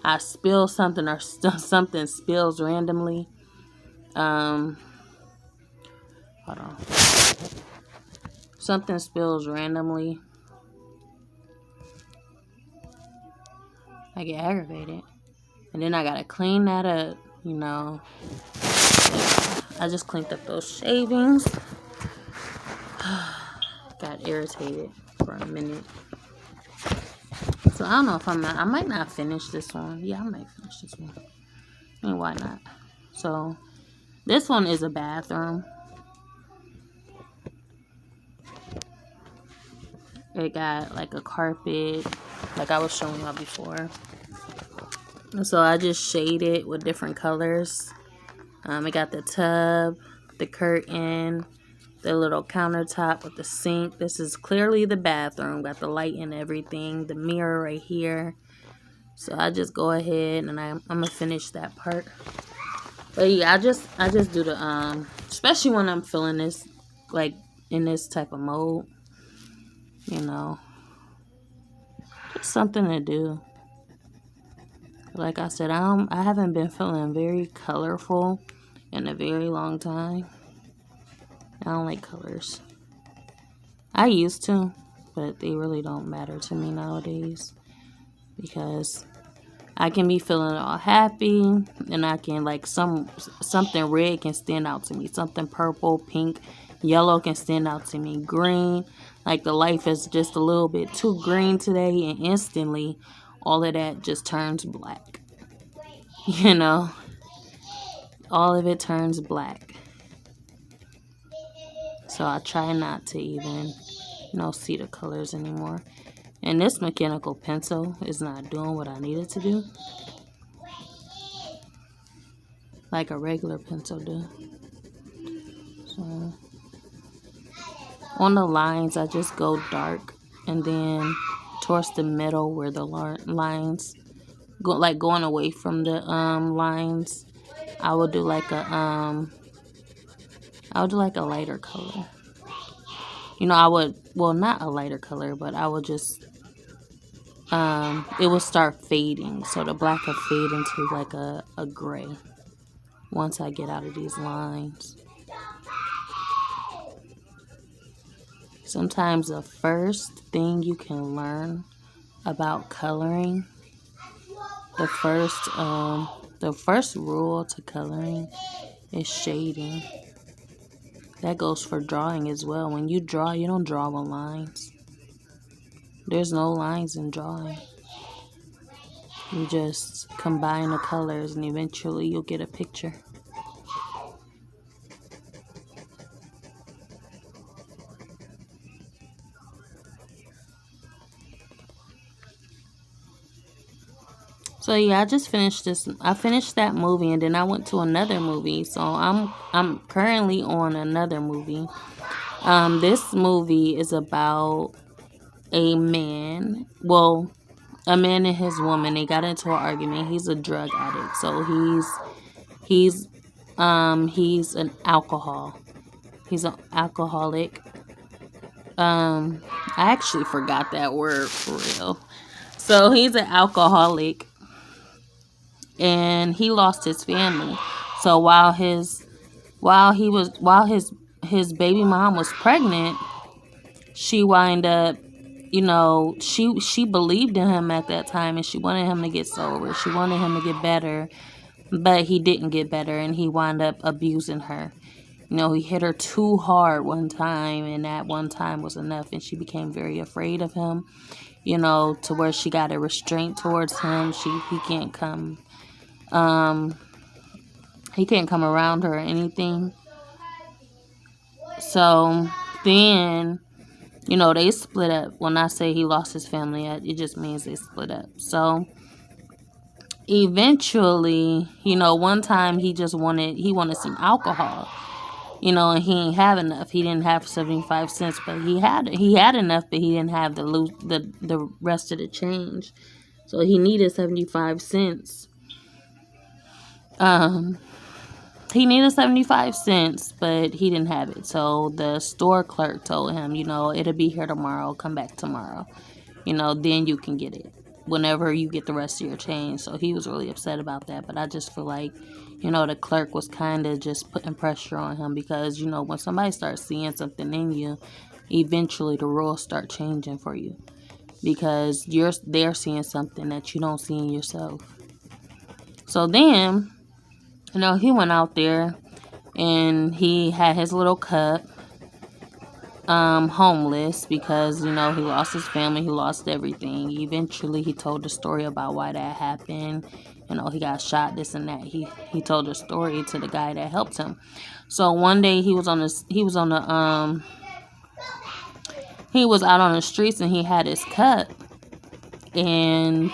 I spill something or something spills randomly. Hold on. Something spills randomly. I get aggravated. And then I gotta clean that up, you know. I just cleaned up those shavings. Got irritated for a minute. So I don't know if I might not finish this one. Yeah, I might finish this one. I mean, why not? So this one is a bathroom. It got like a carpet, like I was showing y'all before. So I just shaded with different colors. It got the tub, the curtain, the little countertop with the sink. This is clearly the bathroom. Got the light and everything. The mirror right here. So I just go ahead and I'm gonna finish that part. But yeah, I just do the especially when I'm feeling this, like in this type of mode. You know, just something to do. Like I said, I haven't been feeling very colorful in a very long time. I don't like colors. I used to, but they really don't matter to me nowadays. Because I can be feeling all happy, and I can, like, something red can stand out to me. Something purple, pink, yellow can stand out to me. Green, like the life is just a little bit too green today, and instantly all of that just turns black. You know, all of it turns black. So I try not to even, see the colors anymore. And this mechanical pencil is not doing what I need it to do, like a regular pencil do. So on the lines, I just go dark, and then towards the middle where the lines go, like going away from the lines, I will do like a lighter color. Not a lighter color, but I would just it will start fading, so the black will fade into like a gray once I get out of these lines. Sometimes the first thing you can learn about coloring, the first rule to coloring is shading. That goes for drawing as well. When you draw, you don't draw with lines. There's no lines in drawing. You just combine the colors and eventually you'll get a picture. So yeah, I just finished this. I finished that movie and then I went to another movie. So I'm currently on another movie. This movie is about a man. Well, a man and his woman. They got into an argument. He's a drug addict. So he's an alcohol He's an alcoholic. I actually forgot that word for real. So he's an alcoholic, and he lost his family. So while his baby mom was pregnant, she wind up, she believed in him at that time, and she wanted him to get sober. She wanted him to get better, but he didn't get better, and he wound up abusing her. He hit her too hard one time, and that one time was enough, and she became very afraid of him, to where she got a restraint towards him. He can't come around her or anything. So then, they split up. When I say he lost his family, it just means they split up. So eventually, one time he wanted some alcohol. And he ain't have enough. He didn't have 75 cents, but he had enough, but he didn't have the rest of the change. So he needed 75 cents. He needed 75 cents, but he didn't have it. So the store clerk told him, it'll be here tomorrow. Come back tomorrow. Then you can get it whenever you get the rest of your change. So he was really upset about that. But I just feel like, the clerk was kind of just putting pressure on him because, when somebody starts seeing something in you, eventually the rules start changing for you because they're seeing something that you don't see in yourself. So then, he went out there and he had his little cup, homeless because, he lost his family, he lost everything. Eventually, he told the story about why that happened. He got shot, this and that. He told the story to the guy that helped him. So one day he was out on the streets and he had his cup, and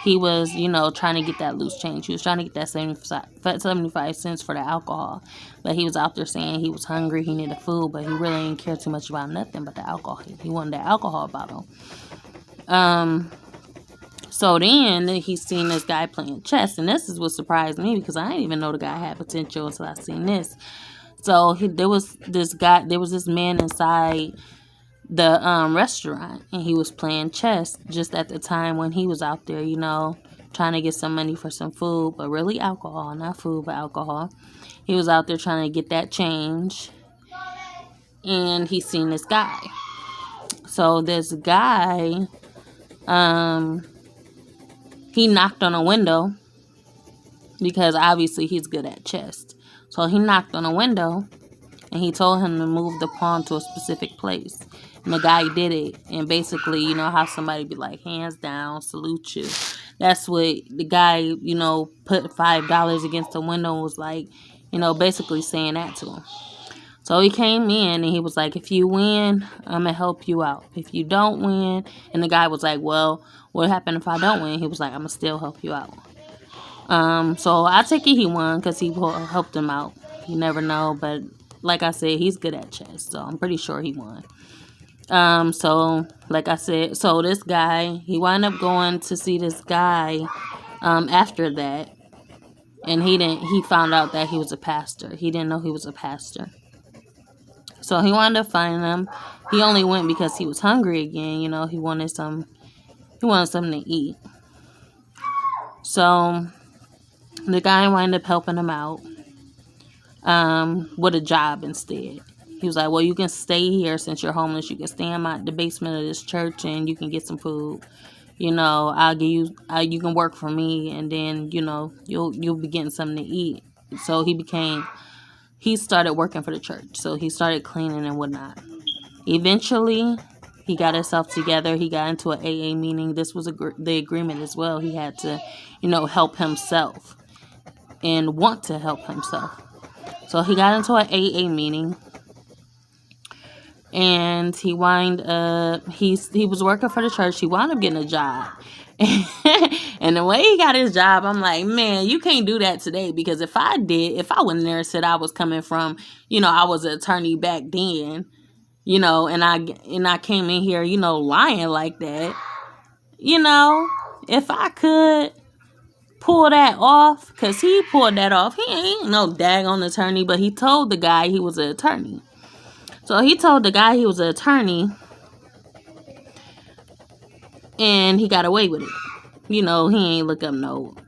he was, trying to get that loose change. He was trying to get that 75 cents for the alcohol. But he was out there saying he was hungry, he needed food, but he really didn't care too much about nothing but the alcohol. He wanted the alcohol bottle. So then he seen this guy playing chess. And this is what surprised me because I didn't even know the guy had potential until I seen this. So there was this man inside the restaurant, and he was playing chess just at the time when he was out there, trying to get some money for some food, but really alcohol, not food, but alcohol. He was out there trying to get that change, and he seen this guy. So this guy, he knocked on a window because obviously he's good at chess. So he knocked on a window, and he told him to move the pawn to a specific place. And the guy did it. And basically, how somebody be like, hands down, salute you. That's what the guy, put $5 against the window and was like, basically saying that to him. So he came in and he was like, if you win, I'm going to help you out. If you don't win, and the guy was like, well, what happened if I don't win? He was like, I'm going to still help you out. So I take it he won because he helped him out. You never know, but like I said, he's good at chess, so I'm pretty sure he won. So like I said, so this guy, he wound up going to see this guy after that, and he found out that he was a pastor. He didn't know he was a pastor. So he wound up finding him. He only went because he was hungry again. He wanted something to eat. So the guy wound up helping him out with a job instead. He was like, well, you can stay here since you're homeless. You can stay in the basement of this church and you can get some food. I'll give you, you can work for me, and then, you'll be getting something to eat. So he started working for the church. So he started cleaning and whatnot. Eventually, he got himself together. He got into an AA meeting. This was the agreement as well. He had to, help himself and want to help himself. So he got into an AA meeting, and he was working for the church. He wound up getting a job. And the way he got his job, I'm like, man, you can't do that today, because if I went in there and said I was coming from, I was an attorney back then, and I came in here, lying like that, if I could pull that off, because he pulled that off. He ain't no daggone attorney, but he told the guy he was an attorney. So he told the guy he was an attorney, and he got away with it. He ain't look up nowadays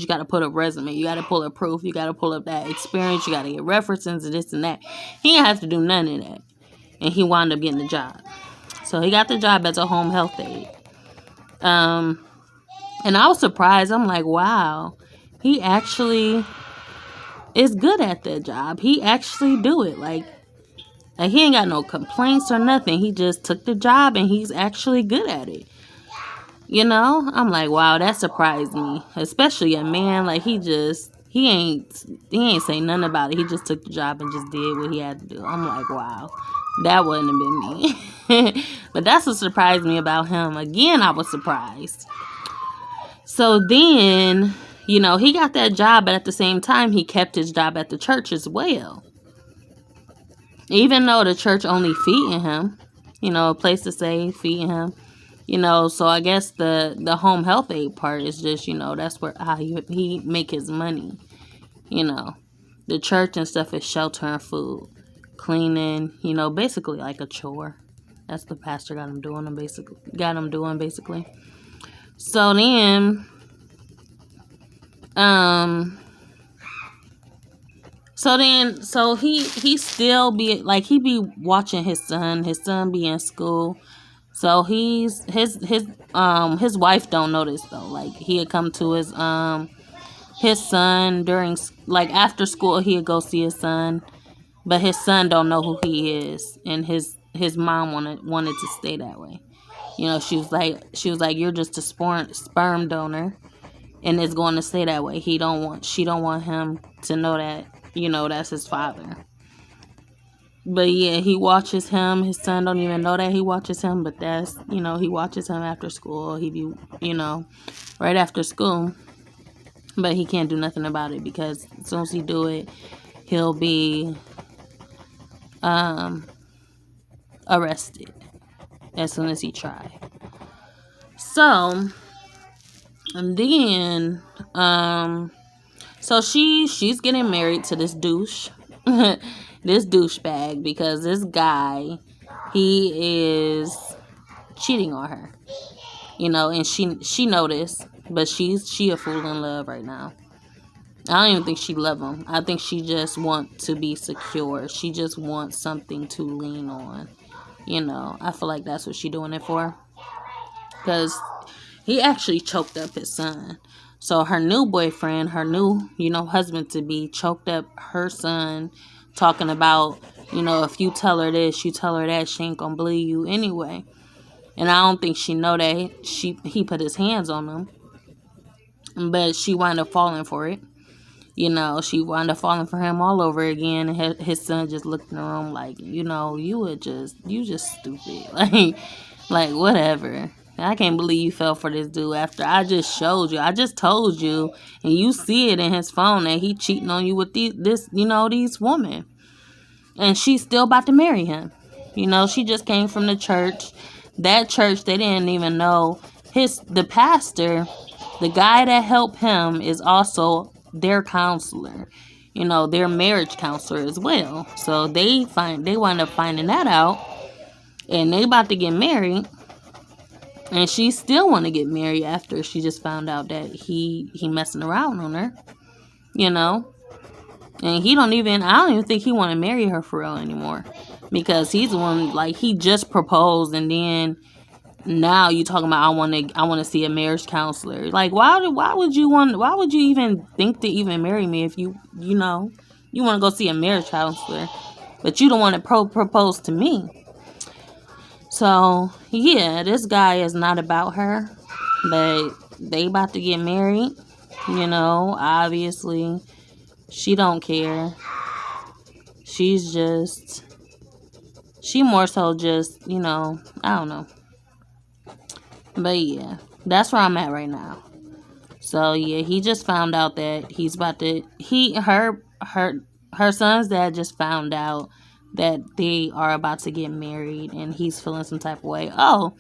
you got to put up resume, you got to pull up proof, you got to pull up that experience, you got to get references and this and that. He didn't have to do none of that, and he wound up getting the job. So he got the job as a home health aide. And I was surprised. I'm like, wow, he actually is good at that job. He actually do it. Like he ain't got no complaints or nothing. He just took the job and he's actually good at it. I'm like, wow, that surprised me. Especially a man, like he ain't say nothing about it. He just took the job and just did what he had to do. I'm like, wow, that wouldn't have been me. But that's what surprised me about him. Again, I was surprised. So then, he got that job, but at the same time, he kept his job at the church as well. Even though the church only feeding him, a place to stay, feeding him. So I guess the home health aid part is just, that's how he make his money. The church and stuff is shelter and food, cleaning, basically like a chore. That's the pastor got him doing basically. So then, so he still be like, he be watching his son be in school. So his wife don't notice though. Like he'd come to his son during, like, after school, he'd go see his son, but his son don't know who he is, and his mom wanted to stay that way. She was like, you're just a sperm donor, and it's going to stay that way. She don't want him to know that, that's his father. But yeah, he watches him. His son don't even know that he watches him, but that's, he watches him after school. He be, right after school. But he can't do nothing about it, because as soon as he do it, he'll be arrested as soon as he try. So, and then, so she's getting married to this douche. This douchebag, because this guy, he is cheating on her, and she noticed, but she a fool in love right now. I don't even think she love him. I think she just want to be secure. She just wants something to lean on. I feel like that's what she doing it for, because he actually choked up his son. So her new boyfriend, her new, husband to be, choked up her son, talking about, if you tell her this, you tell her that, she ain't gonna believe you anyway. And I don't think she know that he put his hands on him, but she wound up falling for it. She wound up falling for him all over again. And his son just looked in the room like, you just stupid. Like whatever. I can't believe you fell for this dude after I just showed you. I just told you, and you see it in his phone that he cheating on you with these women. And she's still about to marry him. She just came from the church. That church, they didn't even know the pastor, the guy that helped him, is also their counselor. Their marriage counselor as well. So they wind up finding that out, and they about to get married. And she still want to get married after she just found out that he messing around on her, And I don't even think he want to marry her for real anymore, because he's the one, like, he just proposed, and then now you talking about I want to see a marriage counselor. Like, why would you even think to even marry me if you want to go see a marriage counselor, but you don't want to propose to me? So, yeah, this guy is not about her, but they about to get married. Obviously, she don't care. She more so just, I don't know. But yeah, that's where I'm at right now. So yeah, he just found out that he's about to, her son's dad just found out that they are about to get married, and he's feeling some type of way. Oh,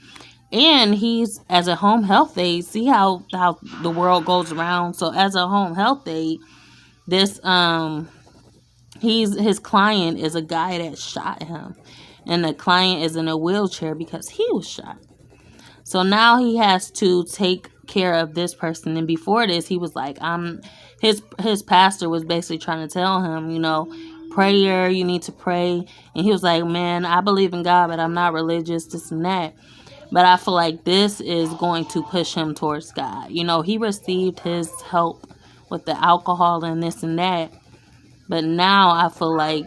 and he's, as a home health aide, see how the world goes around. So as a home health aide, this his client is a guy that shot him, and the client is in a wheelchair because he was shot. So now he has to take care of this person. And before this, he was like, his pastor was basically trying to tell him, prayer, you need to pray. And he was like, man, I believe in God, but I'm not religious, this and that. But I feel like this is going to push him towards God. He received his help with the alcohol and this and that. But now I feel like,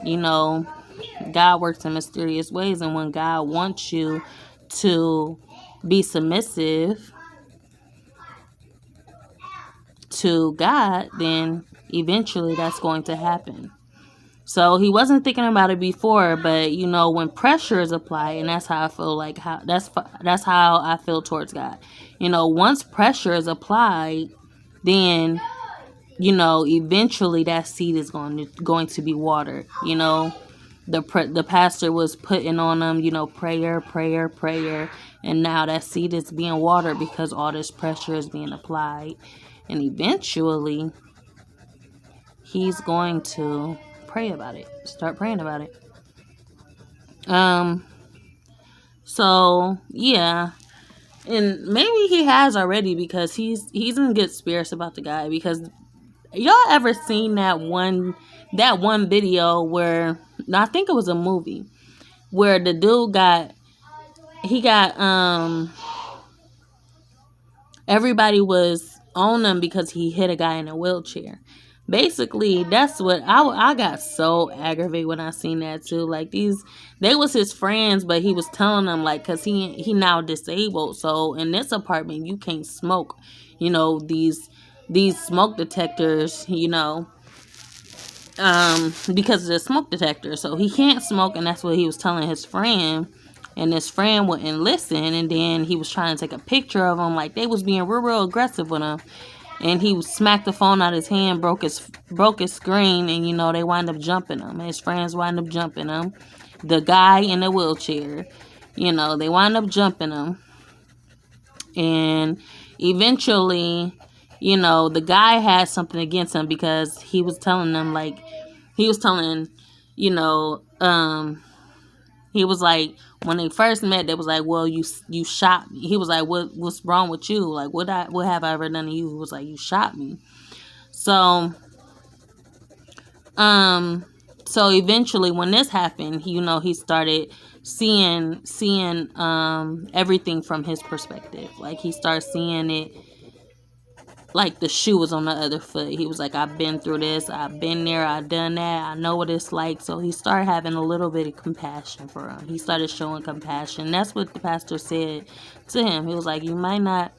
God works in mysterious ways. And when God wants you to be submissive to God, then eventually that's going to happen. So he wasn't thinking about it before, but when pressure is applied, and that's how I feel like that's how I feel towards God. Once pressure is applied, then eventually that seed is going to be watered. The pastor was putting on them, prayer, and now that seed is being watered because all this pressure is being applied, and eventually he's going to start praying about it. So yeah, and maybe he has already, because he's in good spirits about the guy. Because y'all ever seen that one video where, I think it was a movie, where the dude got everybody was on him because he hit a guy in a wheelchair. Basically, that's what I got so aggravated when I seen that too. Like, they was his friends, but he was telling them, like, because he now disabled. So in this apartment, you can't smoke. These smoke detectors, because of the smoke detector. So he can't smoke, and that's what he was telling his friend. And his friend wouldn't listen, and then he was trying to take a picture of him. Like, they was being real aggressive with him. And he smacked the phone out of his hand, broke his screen, and they wind up jumping him. His friends wind up jumping him. The guy in the wheelchair, they wind up jumping him. And eventually, the guy had something against him, because he was telling them, like, he was like, when they first met, they was like, well, you shot me. He was like, what's wrong with you? Like, what have I ever done to you? He was like, you shot me. So eventually, when this happened, he started seeing everything from his perspective. Like, he started seeing it like the shoe was on the other foot. He was like, I've been through this, I've been there, I've done that, I know what it's like. So he started having a little bit of compassion for him. He started showing compassion. That's what the pastor said to him. He was like, you may not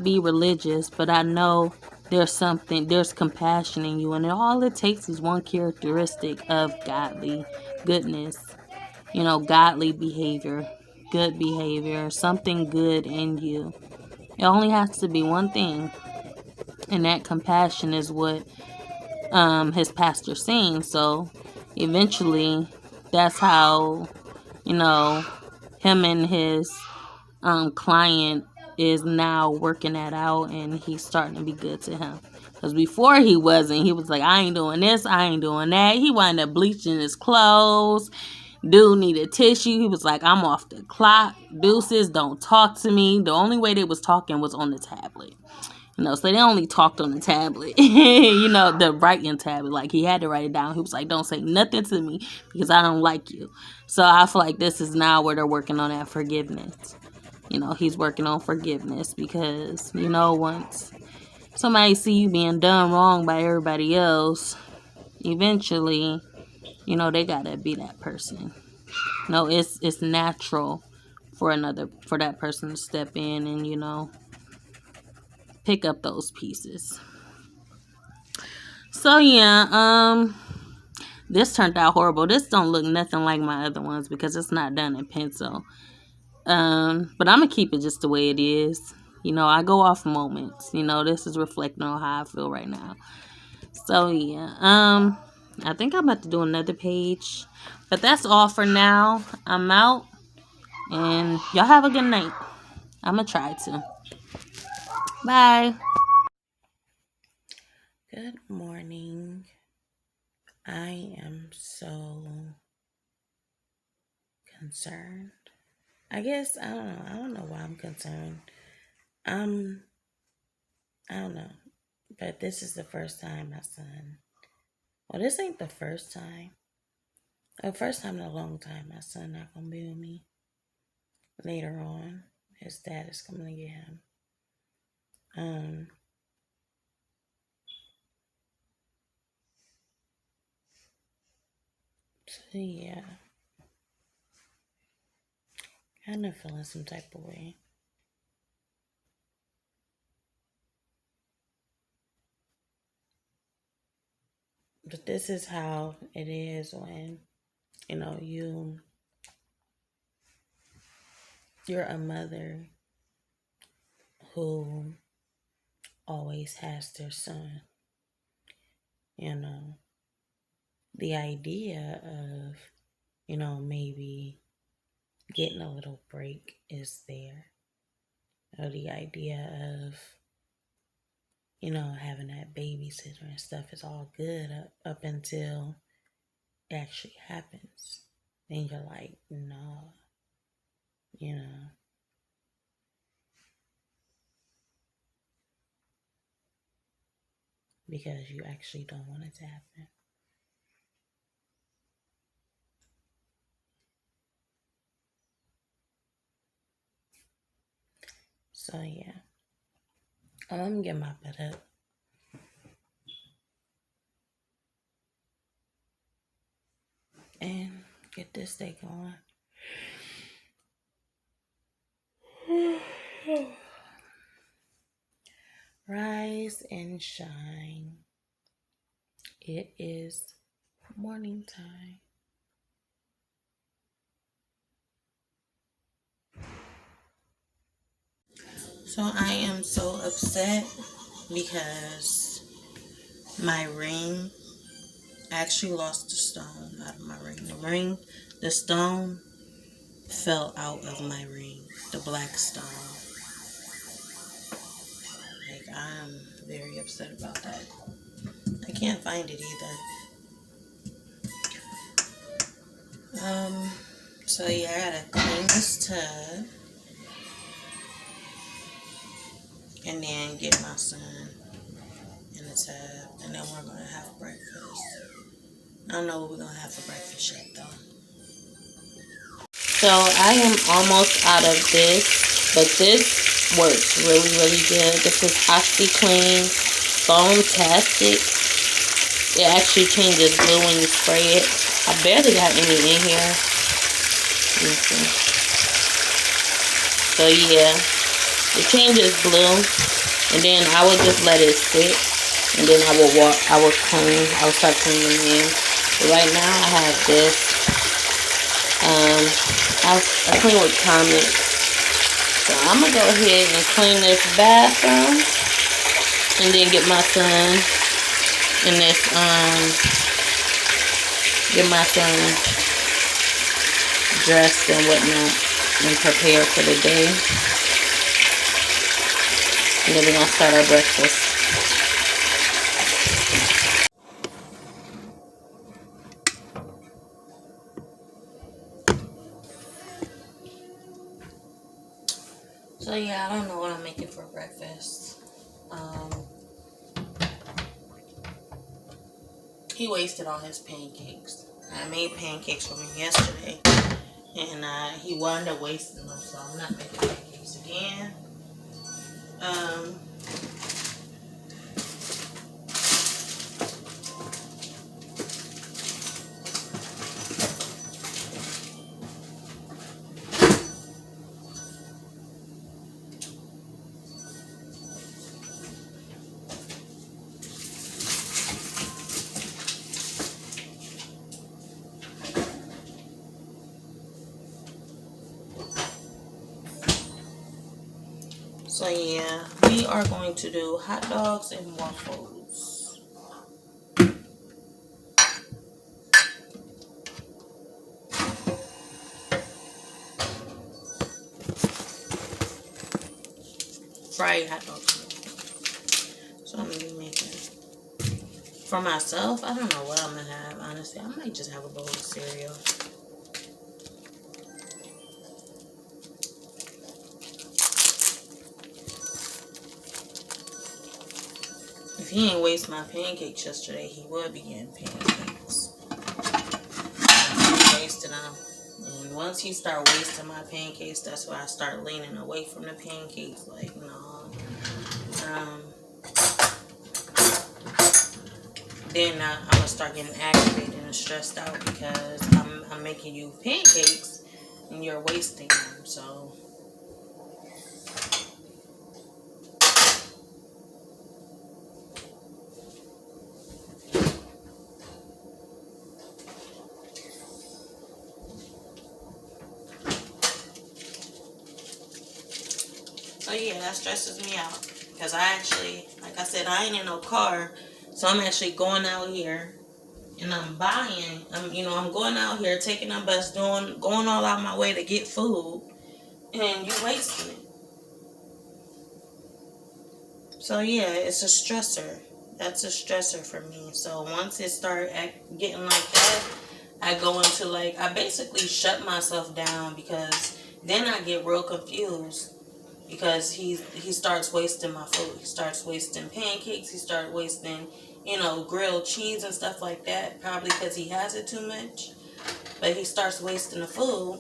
be religious, but I know there's compassion in you. And all it takes is one characteristic of godly goodness, godly behavior, good behavior, something good in you. It only has to be one thing, and that compassion is what his pastor seen. So eventually, that's how him and his client is now working that out, and he's starting to be good to him. Because before he wasn't. He was like, I ain't doing this, I ain't doing that. He wound up bleaching his clothes. Dude needed tissue. He was like, I'm off the clock. Deuces, don't talk to me. The only way they was talking was on the tablet. So they only talked on the tablet. The writing tablet. Like, he had to write it down. He was like, don't say nothing to me because I don't like you. So I feel like this is now where they're working on that forgiveness. He's working on forgiveness, because, once somebody see you being done wrong by everybody else, eventually, they gotta be that person. It's natural for that person to step in and, pick up those pieces. So yeah, this turned out horrible. This don't look nothing like my other ones because it's not done in pencil. But I'm gonna keep it just the way it is. I go off moments. This is reflecting on how I feel right now. So yeah, I think I'm about to do another page. But that's all for now. I'm out. And y'all have a good night. I'm going to try to. Bye. Good morning. I am so concerned. I guess I don't know. I don't know why I'm concerned. Um, I don't know. But this is the first time my son. Well, this ain't the first time. The first time in a long time my son not gonna be with me. Later on, his dad is coming to get him. So yeah, kind of feeling some type of way. But this is how it is when, you know, you're a mother who always has their son. You know, the idea of, you know, maybe getting a little break is there. Or the idea of, you know, having that babysitter and stuff is all good up until it actually happens. Then you're like, no, you know. Because you actually don't want it to happen. So yeah, I'm gonna get my butt up and get this day going. Rise and shine. It is morning time. So I am so upset because my ring, I actually lost the stone out of my ring. The stone fell out of my ring, the black stone. Like, I'm very upset about that. I can't find it either. So yeah, I gotta clean this tub and then get my son in the tub, and then we're gonna have breakfast. I don't know what we're gonna have for breakfast yet though. So I am almost out of this, but this works really, really good. This is OxyClean Foamtastic. It actually changes blue when you spray it. I barely got any in here. Let me see. So yeah, it changes blue, and then I would just let it sit, and then I would start cleaning in. But right now I have this. I clean with Comet. So I'm gonna go ahead and clean this bathroom, and then get my son in this dressed and whatnot and prepared for the day. And then we're gonna start our breakfast. So yeah, I don't know what I'm making for breakfast. He wasted all his pancakes. I made pancakes for him yesterday, and he wound up wasting them, so I'm not making pancakes again. So yeah, we are going to do hot dogs and waffles. Fried hot dogs. So I'm gonna be making. For myself, I don't know what I'm gonna have, honestly. I might just have a bowl of cereal. If he ain't waste my pancakes yesterday, he would be getting pancakes. He wasted them. And once he start wasting my pancakes, that's why I start leaning away from the pancakes. Like, no. Then I'm gonna start getting aggravated and stressed out because I'm making you pancakes and you're wasting them. So yeah, that stresses me out because I actually, like I said, I ain't in no car, so I'm actually going out here and I'm buying. I'm going out here, taking a bus, going all out my way to get food, and you wasting it. So yeah, it's a stressor. That's a stressor for me. So once it start getting like that, I go into I basically shut myself down because then I get real confused because he starts wasting my food. He starts wasting pancakes. He starts wasting, grilled cheese and stuff like that. Probably because he has it too much. But he starts wasting the food.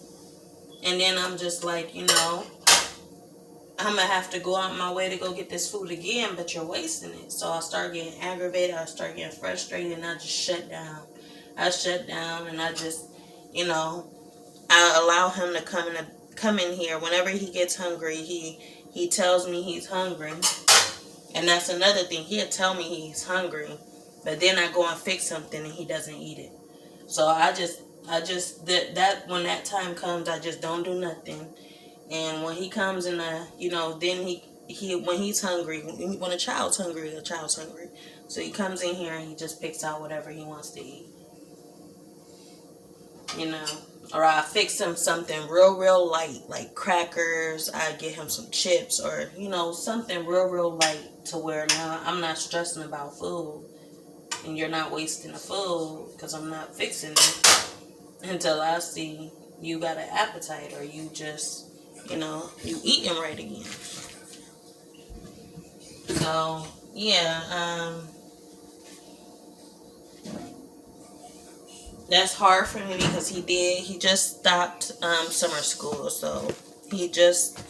And then I'm just like, I'm going to have to go out my way to go get this food again, but you're wasting it. So I start getting aggravated. I start getting frustrated, and I just shut down. I shut down, and I just, I allow him to come in here. Whenever he gets hungry, he tells me he's hungry. And that's another thing. He'll tell me he's hungry, but then I go and fix something, and he doesn't eat it. So I just that when that time comes, I just don't do nothing. And when he comes in then he when he's hungry, when a child's hungry, a child's hungry. So he comes in here and he just picks out whatever he wants to eat. Or I fix him something real light, like crackers. I get him some chips or, something real light to where now I'm not stressing about food. And you're not wasting the food because I'm not fixing it until I see you got an appetite or you just, you eating right again. So, yeah, that's hard for me because he just stopped summer school. So, he just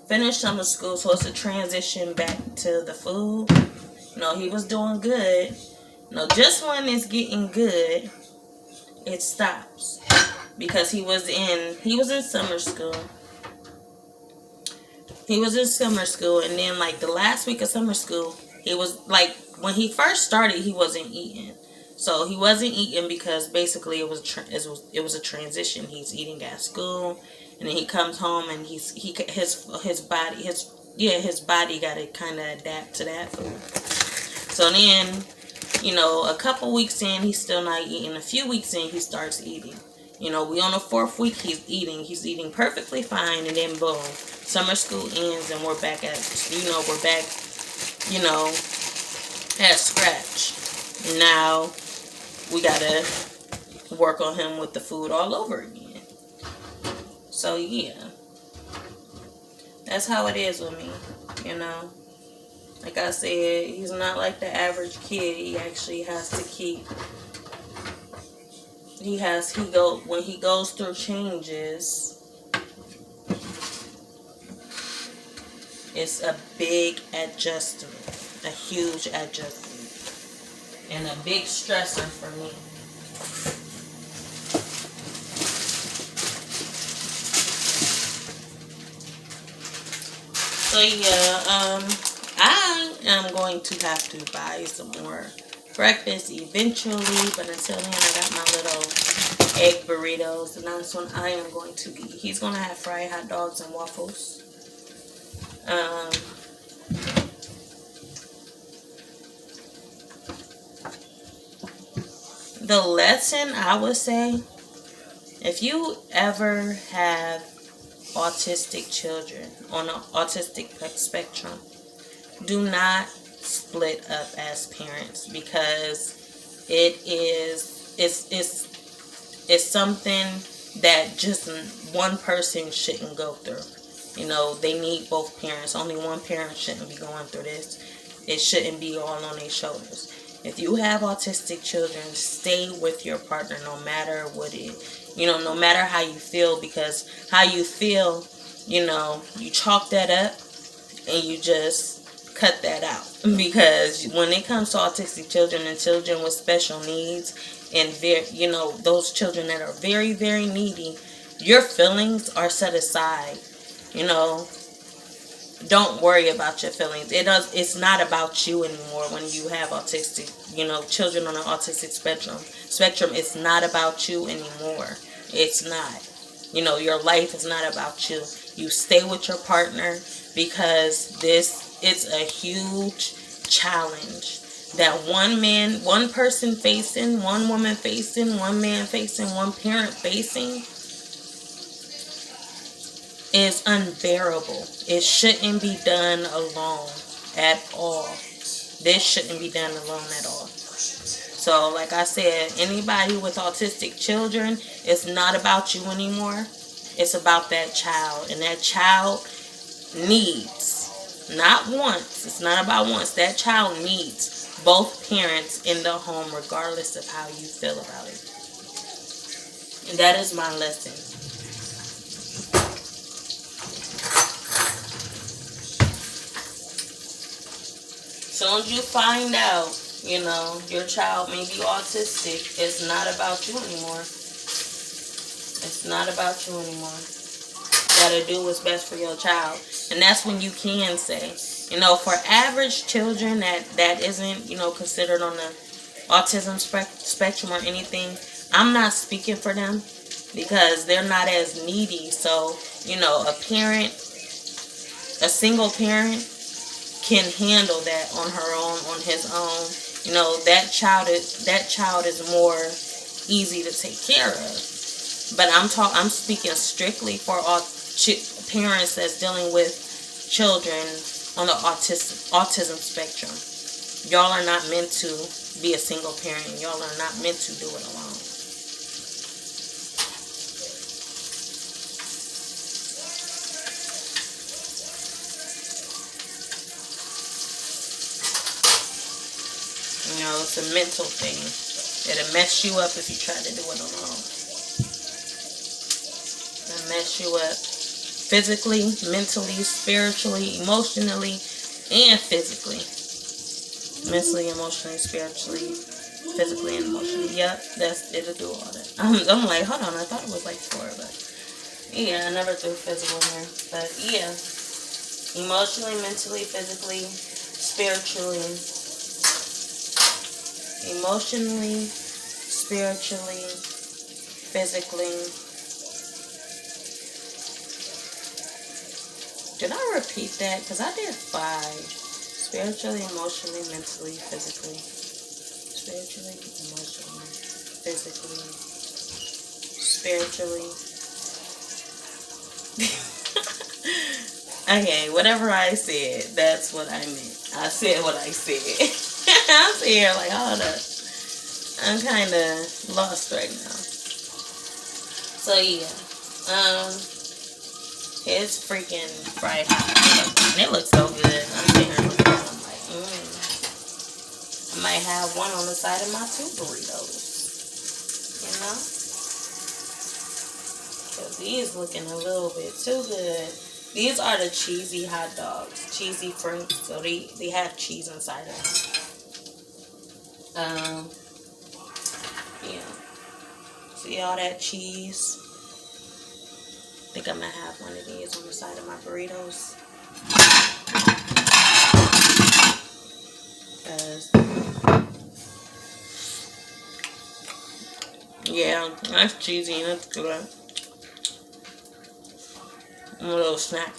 finished summer school. So, it's a transition back to the food. He was doing good. Just when it's getting good, it stops. Because he was in summer school. He was in summer school, and then the last week of summer school, he was when he first started, he wasn't eating. So he wasn't eating because basically it was a transition. He's eating at school, and then he comes home and his body got to kind of adapt to that food. So then, a couple weeks in, he's still not eating. A few weeks in, he starts eating. We on the 4th week, he's eating. He's eating perfectly fine, and then boom, summer school ends, and we're back at scratch. Now, we gotta work on him with the food all over again. So, yeah. That's how it is with me, Like I said, he's not like the average kid. He actually has to keep... when he goes through changes, it's a big adjustment, a huge adjustment, and a big stressor for me. So yeah, I am going to have to buy some more breakfast eventually, but until then, I got my little egg burritos, and that's what I am going to eat. He's going to have fried hot dogs and waffles. The lesson, I would say, if you ever have autistic children on an autistic spectrum, do not split up as parents, because It's something that just one person shouldn't go through. You know, they need both parents. Only one parent shouldn't be going through this. It shouldn't be all on their shoulders. If you have autistic children, stay with your partner no matter what no matter how you feel, because how you feel, you chalk that up and you just cut that out. Because when it comes to autistic children and children with special needs and those children that are very, very needy, your feelings are set aside. You know, don't worry about your feelings. It's not about you anymore when you have autistic, children on the autistic spectrum. It's not about you anymore. It's not. Your life is not about you. You stay with your partner, because it's a huge challenge that one person facing, one woman facing, one man facing, one parent facing is unbearable. It shouldn't be done alone at all. This shouldn't be done alone at all. So, like I said, anybody with autistic children, it's not about you anymore. It's about that child. And that child needs, not once, it's not about once, that child needs both parents in the home regardless of how you feel about it. And that is my lesson. Soon as you find out, your child may be autistic, it's not about you anymore. It's not about you anymore. You gotta do what's best for your child. And that's when you can say, for average children that isn't, considered on the autism spectrum or anything, I'm not speaking for them because they're not as needy. So, a single parent can handle that on her own, on his own. That child is more easy to take care of. But I'm speaking strictly for all parents that's dealing with children on the autism spectrum. Y'all are not meant to be a single parent. Y'all are not meant to do it alone. It's a mental thing. It'll mess you up if you try to do it alone. It'll mess you up physically, mentally, spiritually, emotionally, and physically. Mentally, emotionally, spiritually, physically, and emotionally. Yep, it'll do all that. I'm like, hold on, I thought it was like 4, but yeah, I never threw physical in there. But yeah, emotionally, mentally, physically, spiritually. Emotionally, spiritually, physically. Did I repeat that? Because I did 5. Spiritually, emotionally, mentally, physically. Spiritually, emotionally, physically, spiritually. Okay, whatever I said, that's what I meant. I said what I said. I'm sitting here like, hold up. I'm kind of lost right now. So yeah, it's freaking fried hot. And it looks so good. I'm sitting here looking at it. I'm like, I might have one on the side of my 2 burritos. Because these looking a little bit too good. These are the cheesy hot dogs. Cheesy Franks. So they have cheese inside of them. Yeah. See all that cheese? I think I'm gonna have one of these on the side of my burritos. Yeah, that's cheesy and that's good. A little snack.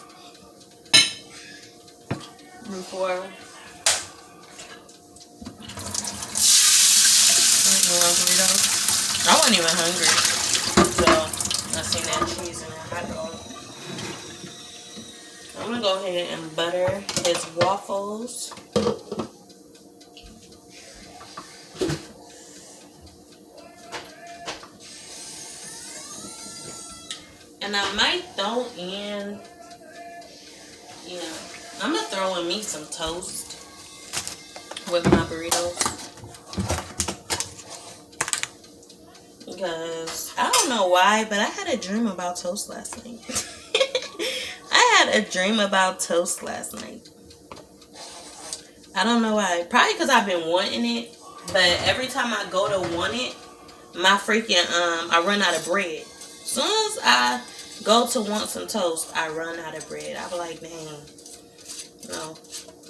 Before I wasn't even hungry, so I seen that cheese and that hot dog. I'm gonna go ahead and butter his waffles. And I might throw in, I'm gonna throw in me some toast with my burritos. Because I don't know why, but I had a dream about toast last night. I had a dream about toast last night. I don't know why. Probably because I've been wanting it. But every time I go to want it, my freaking I run out of bread. As soon as I go to want some toast, I run out of bread. I be like, dang,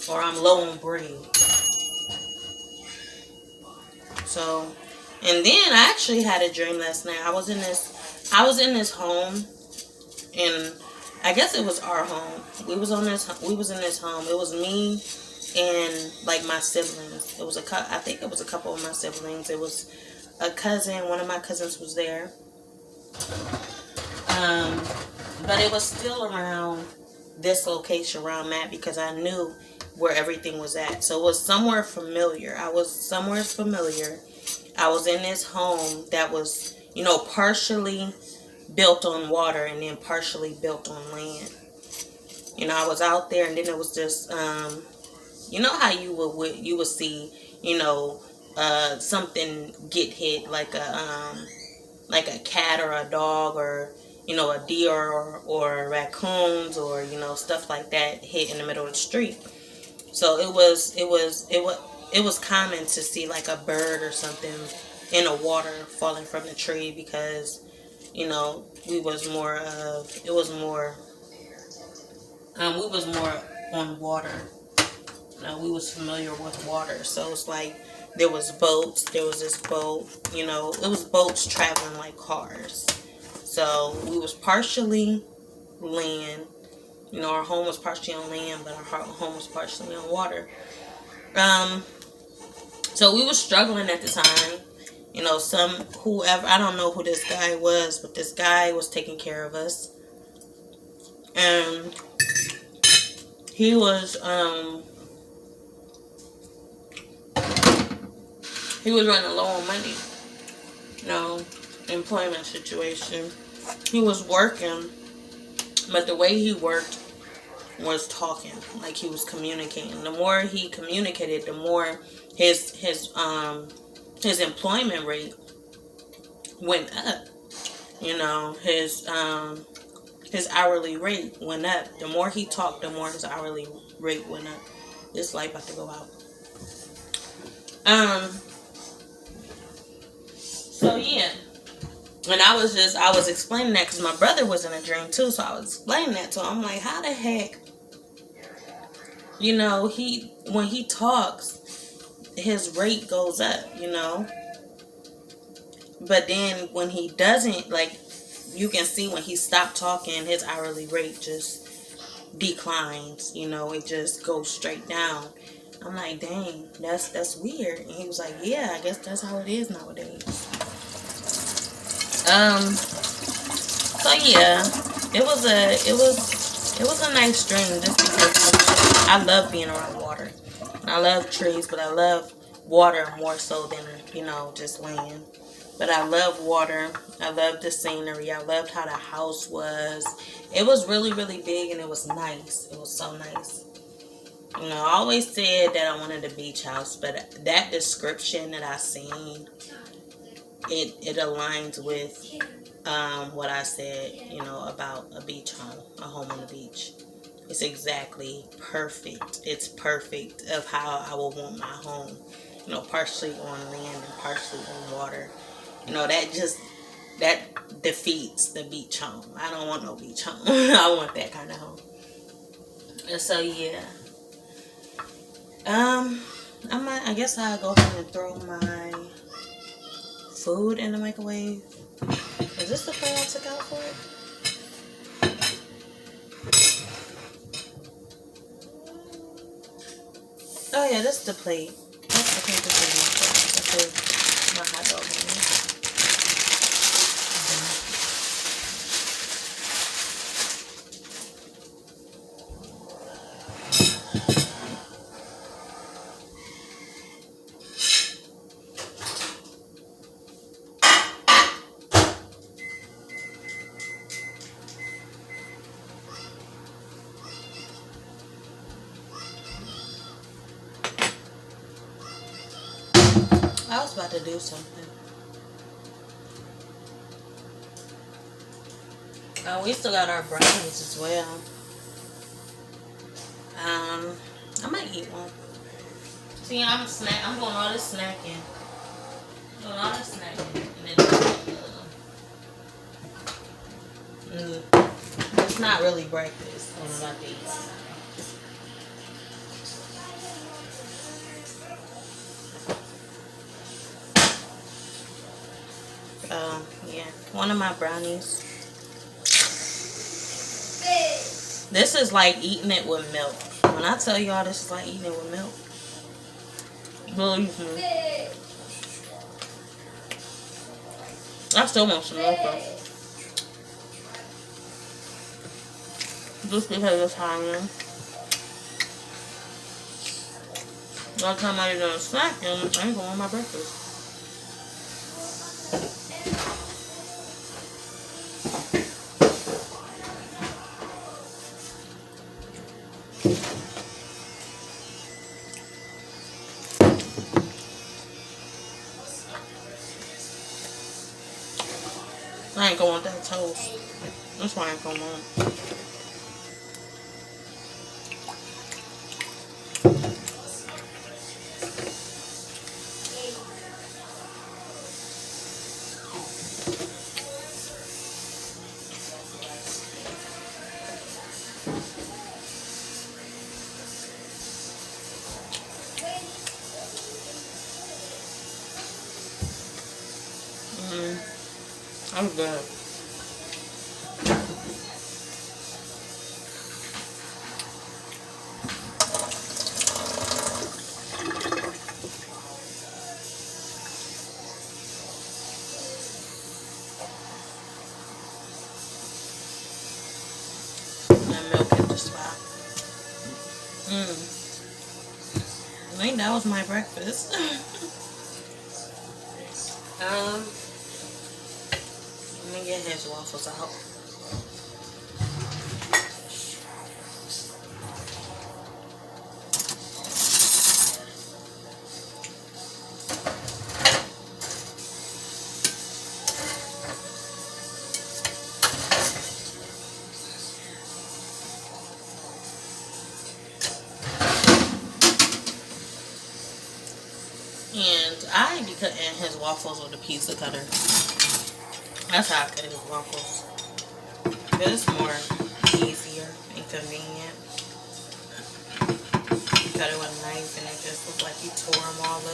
or I'm low on bread. So, and then I actually had a dream last night. I was in this home, and I guess it was our home. We was in this home. It was me and like my siblings. I think it was a couple of my siblings. It was a cousin. One of my cousins was there. But it was still around this location where I'm at because I knew where everything was at. So it was somewhere familiar. I was in this home that was, partially built on water and then partially built on land. I was out there, and then it was just, how you would see, something get hit, like a cat or a dog, or a deer, or raccoons, or stuff like that hit in the middle of the street. So it was common to see like a bird or something in the water falling from the tree, because we was more on water. We was familiar with water, so it's like there was boats. There was this boat. It was boats traveling like cars. So we was partially land. Our home was partially on land, but our home was partially on water. So we was struggling at the time. Whoever, I don't know who this guy was, but this guy was taking care of us, and he was running low on money. Employment situation. He was working, but the way he worked was talking, like he was communicating. The more he communicated, the more his employment rate went up. His hourly rate went up. The more he talked, the more his hourly rate went up. This light about to go out. So yeah. And I was explaining that because my brother was in a dream too, so I was explaining that to him. I'm like, how the heck, when he talks, his rate goes up, But then when he doesn't, like, you can see when he stopped talking, his hourly rate just declines, it just goes straight down. I'm like, dang, that's weird. And he was like, yeah, I guess that's how it is nowadays. So yeah, it was a nice dream, just because I love being around water. And I love trees, but I love water more so than, just land. But I love water. I love the scenery. I loved how the house was. It was really, really big, and it was nice. It was so nice. I always said that I wanted a beach house, but that description that I seen, it aligns with what I said, about a beach home, a home on the beach. It's exactly perfect. It's perfect of how I would want my home, partially on land and partially on water. That defeats the beach home. I don't want no beach home. I want that kind of home. And so yeah. I guess I'll go ahead and throw my food in the microwave. Is this the plate I took out for it? Oh yeah, this is the plate. I think this is my plate. This is my hot dog menu. about to do something. We still got our brownies as well. I might eat one. See, I'm doing all this snacking. And then it's not really breakfast when I'm about to eat. Yeah, one of my brownies. This is like eating it with milk. When I tell y'all this is like eating it with milk, believe me. I still want some milk though. Just because it's high. By the time I eat a snack, I ain't going to want my breakfast. I ain't going to want that toast. That's why I ain't going to want. I'm good. That milk is just fine. I think that was my breakfast. Let me get his waffles out. And I be cutting his waffles with a pizza cutter. That's how I cut his waffles. But it's more easier and convenient. Cut it with a knife and it just looks like you tore them all up.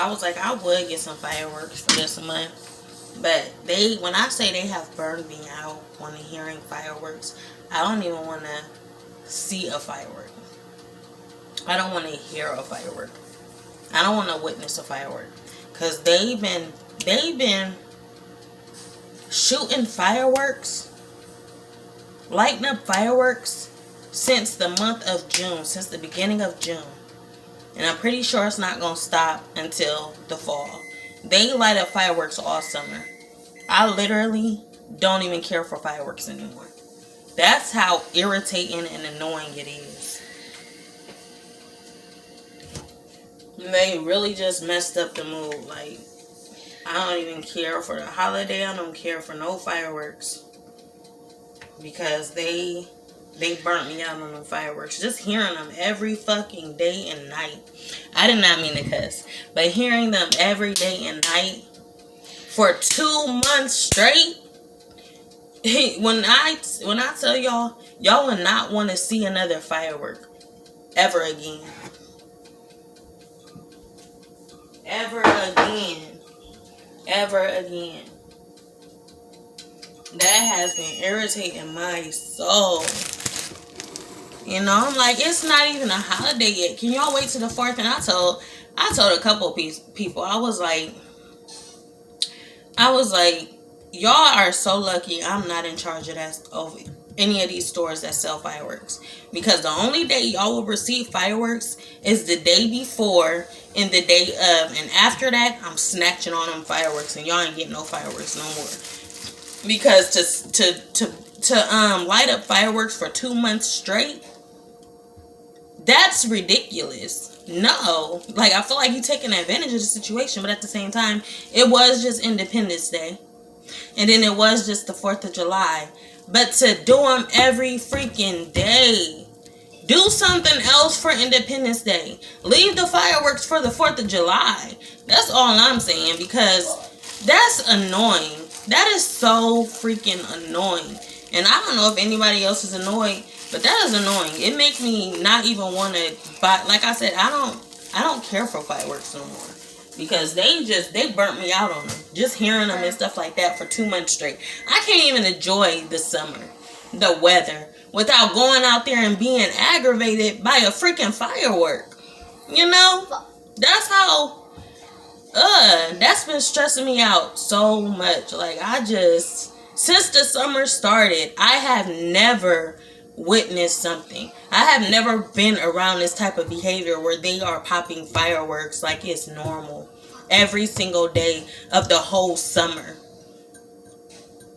I was like, I would get some fireworks for this month, but when I say they have burned me out on hearing fireworks, I don't even want to see a firework. I don't want to hear a firework. I don't want to witness a firework, cause they've been shooting fireworks, lighting up fireworks since the month of June, since the beginning of June. And I'm pretty sure it's not going to stop until the fall. They light up fireworks all summer. I literally don't even care for fireworks anymore. That's how irritating and annoying it is. They really just messed up the mood. Like, I don't even care for the holiday. I don't care for no fireworks. Because they burnt me out on them fireworks. Just hearing them every fucking day and night. I did not mean to cuss. But hearing them every day and night for 2 months straight. When I tell y'all will not want to see another firework ever again. Ever again. Ever again. That has been irritating my soul. You know, I'm like, it's not even a holiday yet. Can y'all wait till the 4th? And I told a couple people, I was like, y'all are so lucky I'm not in charge of that any of these stores that sell fireworks, because the only day y'all will receive fireworks is the day before and the day of, and after that I'm snatching on them fireworks and y'all ain't getting no fireworks no more. Because to light up fireworks for 2 months straight, that's ridiculous. No, like, I feel like you taking advantage of the situation, but at the same time, it was just Independence Day, and then it was just the 4th of July. But to do them every freaking day, do something else for Independence Day. Leave the fireworks for the 4th of July. That's all I'm saying, because that's annoying. That is so freaking annoying. And I don't know if anybody else is annoyed, but that is annoying. It makes me not even want to buy. Like I said, I don't care for fireworks no more. Because they burnt me out on them. Just hearing them and stuff like that for 2 months straight. I can't even enjoy the summer, the weather, without going out there and being aggravated by a freaking firework. You know? That's how, that's been stressing me out so much. Like, since the summer started, I have never witnessed something. I have never been around this type of behavior where they are popping fireworks like it's normal every single day of the whole summer.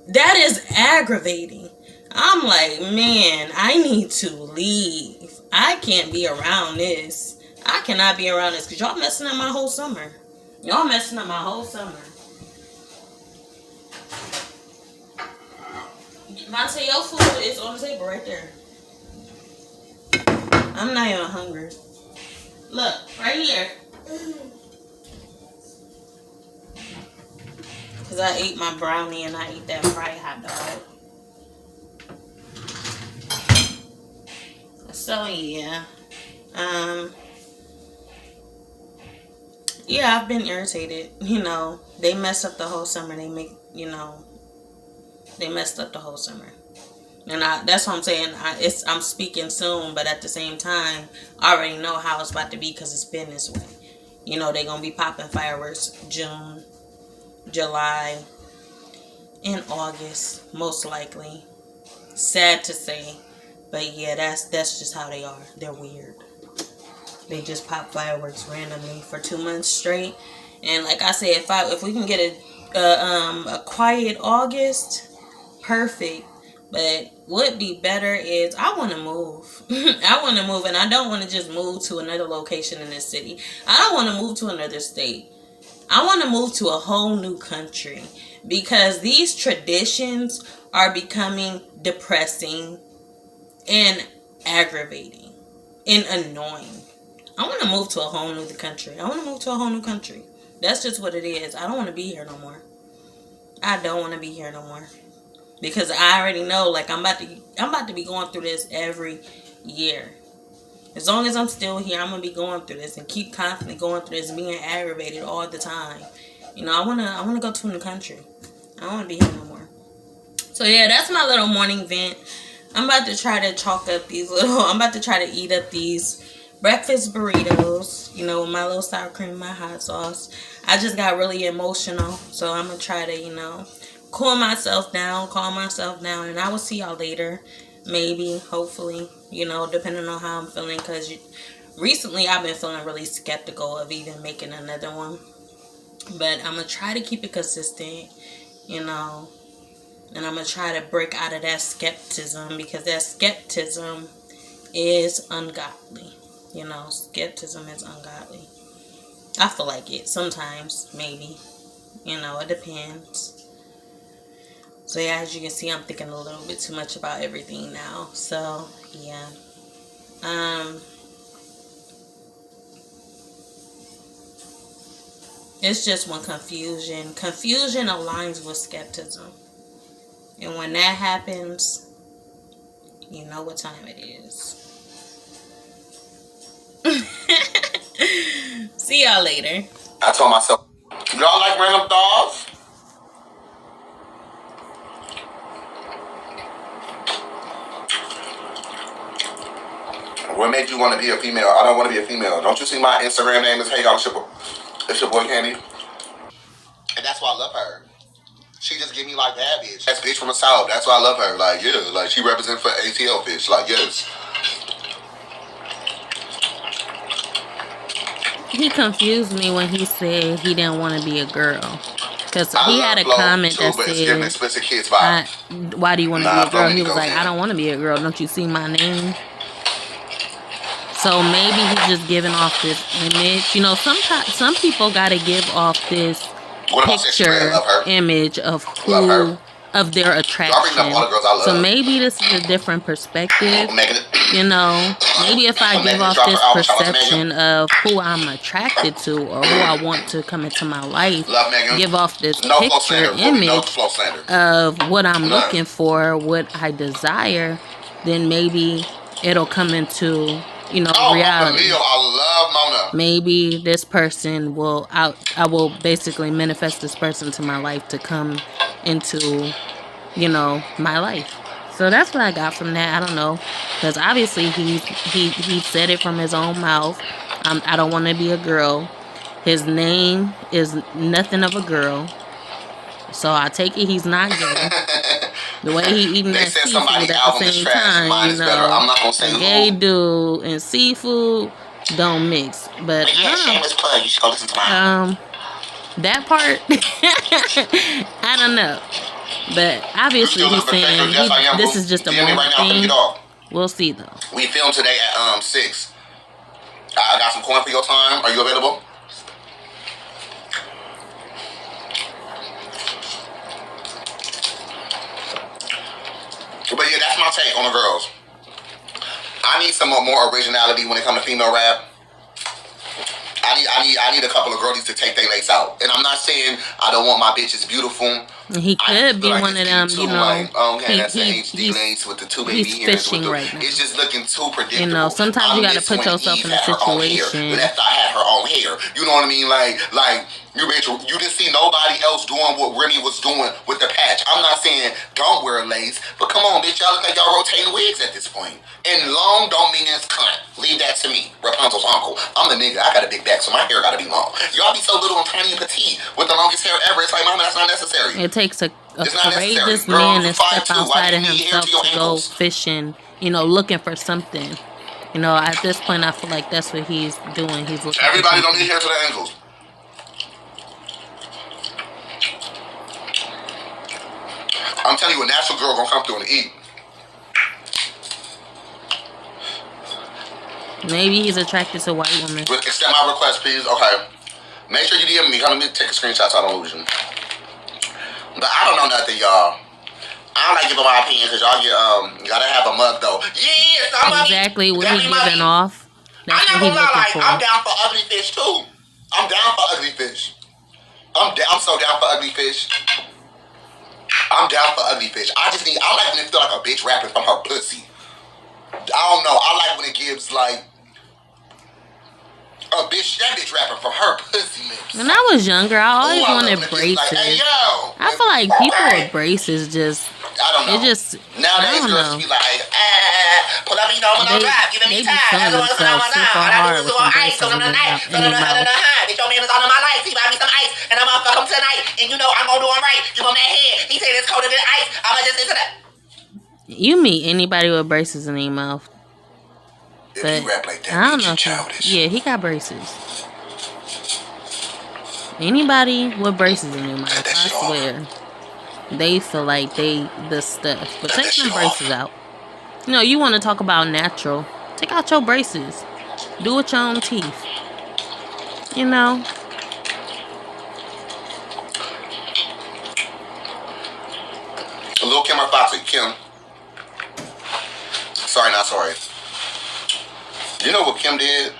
That is aggravating. I'm like, man, I need to leave. I can't be around this. I cannot be around this because y'all messing up my whole summer. Y'all messing up my whole summer. Monte, your food is on the table right there. I'm not even hungry. Look, right here. Because I ate my brownie and I ate that fried hot dog. So, yeah. Yeah, I've been irritated. You know, they mess up the whole summer. They messed up the whole summer. And that's what I'm saying. I'm speaking soon, but at the same time, I already know how it's about to be because it's been this way. You know, they're going to be popping fireworks June, July, and August, most likely. Sad to say, but yeah, that's just how they are. They're weird. They just pop fireworks randomly for 2 months straight. And like I said, if we can get a quiet August, perfect. But what be better is I want to move. I want to move, and I don't want to just move to another location in this city. I don't want to move to another state. I want to move to a whole new country because these traditions are becoming depressing and aggravating and annoying. I want to move to a whole new country. I want to move to a whole new country. That's just what it is. I don't want to be here no more. I don't want to be here no more. Because I already know, like, I'm about to be going through this every year. As long as I'm still here, I'm gonna be going through this and keep constantly going through this and being aggravated all the time. You know, I wanna go to a new country. I don't wanna be here no more. So yeah, that's my little morning vent. I'm about to try to I'm about to try to eat up these breakfast burritos, you know, with my little sour cream, my hot sauce. I just got really emotional, so I'm gonna try to, calm myself down, and I will see y'all later. Maybe, hopefully, depending on how I'm feeling, because recently I've been feeling really skeptical of even making another one. But I'm going to try to keep it consistent, and I'm going to try to break out of that skepticism, because that skepticism is ungodly. Skepticism is ungodly. I feel like it sometimes, maybe. It depends. So yeah, as you can see, I'm thinking a little bit too much about everything now. So yeah. It's just one confusion. Confusion aligns with skepticism. And when that happens, you know what time it is. See y'all later. I told myself, y'all like random thoughts? What made you want to be a female? I don't want to be a female. Don't you see my Instagram name is Hey, y'all, it's your boy Candy. And that's why I love her. She just give me like that bitch. That's bitch from the South. That's why I love her. Like, yeah, like she represent for ATL fish. Like, yes. He confused me when he said he didn't want to be a girl. Because he had a Flo comment too, that but it's giving said, explicit kids vibe. why do you want to be a girl? Flo He was like, I don't want to be a girl. Don't you see my name? So maybe he's just giving off this image. You know, sometimes some people got to give off this picture image of who, of their attraction. So maybe this is a different perspective. You know, maybe if I give off this perception of who I'm attracted to or who I want to come into my life, give off this picture image of what I'm looking for, what I desire, then maybe it'll come into, you know, reality. Maybe this person will I will basically manifest this person to my life to come into, you know, my life. So that's what I got from that. I don't know, because obviously he said it from his own mouth. I don't want to be a girl. His name is nothing of a girl. So I take it he's not gay. The way he eating that seafood at the same time, you know, a gay dude and seafood don't mix. But that part, I don't know. But obviously he's saying this is just a moment thing. We'll see though. We filmed today at 6. I got some coin for your time. Are you available? But yeah, that's my take on the girls. I need some more originality when it comes to female rap. I need a couple of girlies to take their lace out. And I'm not saying I don't want my bitches beautiful. He could be one of them, you know. Like, okay, that's the HD lace with the 2 baby he's ears. fishing right now. It's just looking too predictable. You know, sometimes you got to put yourself in a situation. Left Eye had her own hair. You know what I mean? Like you didn't see nobody else doing what Remy was doing with the patch. I'm not saying don't wear a lace, but come on, bitch, y'all look like y'all rotating wigs at this point. And long don't mean it's cunt. Leave that to me, Rapunzel's uncle. I'm the nigga. I got a big back, so my hair got to be long. Y'all be so little and tiny and petite with the longest hair ever. It's like, mama, that's not necessary. It takes a courageous man to step outside of himself to go fishing, you know, looking for something. You know, at this point, I feel like that's what he's doing. He's looking. Everybody don't need hair to the ankles. I'm telling you, a natural girl gonna come through and eat. Maybe he's attracted to white women. Accept my request, please. Okay. Make sure you DM me. Let me take a screenshot so I don't lose you. But I don't know nothing, y'all. I don't like giving my opinion because y'all get gotta have a mug though. Yes, I'm exactly what he's giving off. That's what he's looking for. I'm down for ugly fish too. I'm down for ugly fish. I'm so down for ugly fish. I'm down for ugly fish. I like when it feel like a bitch rapping from her pussy. I don't know. I like when it gives like that bitch rapping from her pussy lips. When I was younger, I always wanted braces. Like, hey, yo, I feel like people with braces just, I don't know. It just, nowadays girls be like, pull up, you know, when I rap, give me time. They be feeling themselves super hard with some braces in their mouth. Bitch, your man is all in my life. He buy me some ice, and I'm gonna fuck him tonight. And you know I'm gonna do him right. Give him that head. He said it's colder than ice. I'ma just listen to that. You meet anybody with braces in their mouth. If but you rap like that, I don't know. childish. Yeah, he got braces. Anybody with braces in their mouth, I swear, they feel like they the stuff. But take some braces out. You know, you want to talk about natural. Take out your braces. Do it your own teeth. You know. Lil' Kim or Foxy? Kim. Sorry, not sorry. You know what Kim did?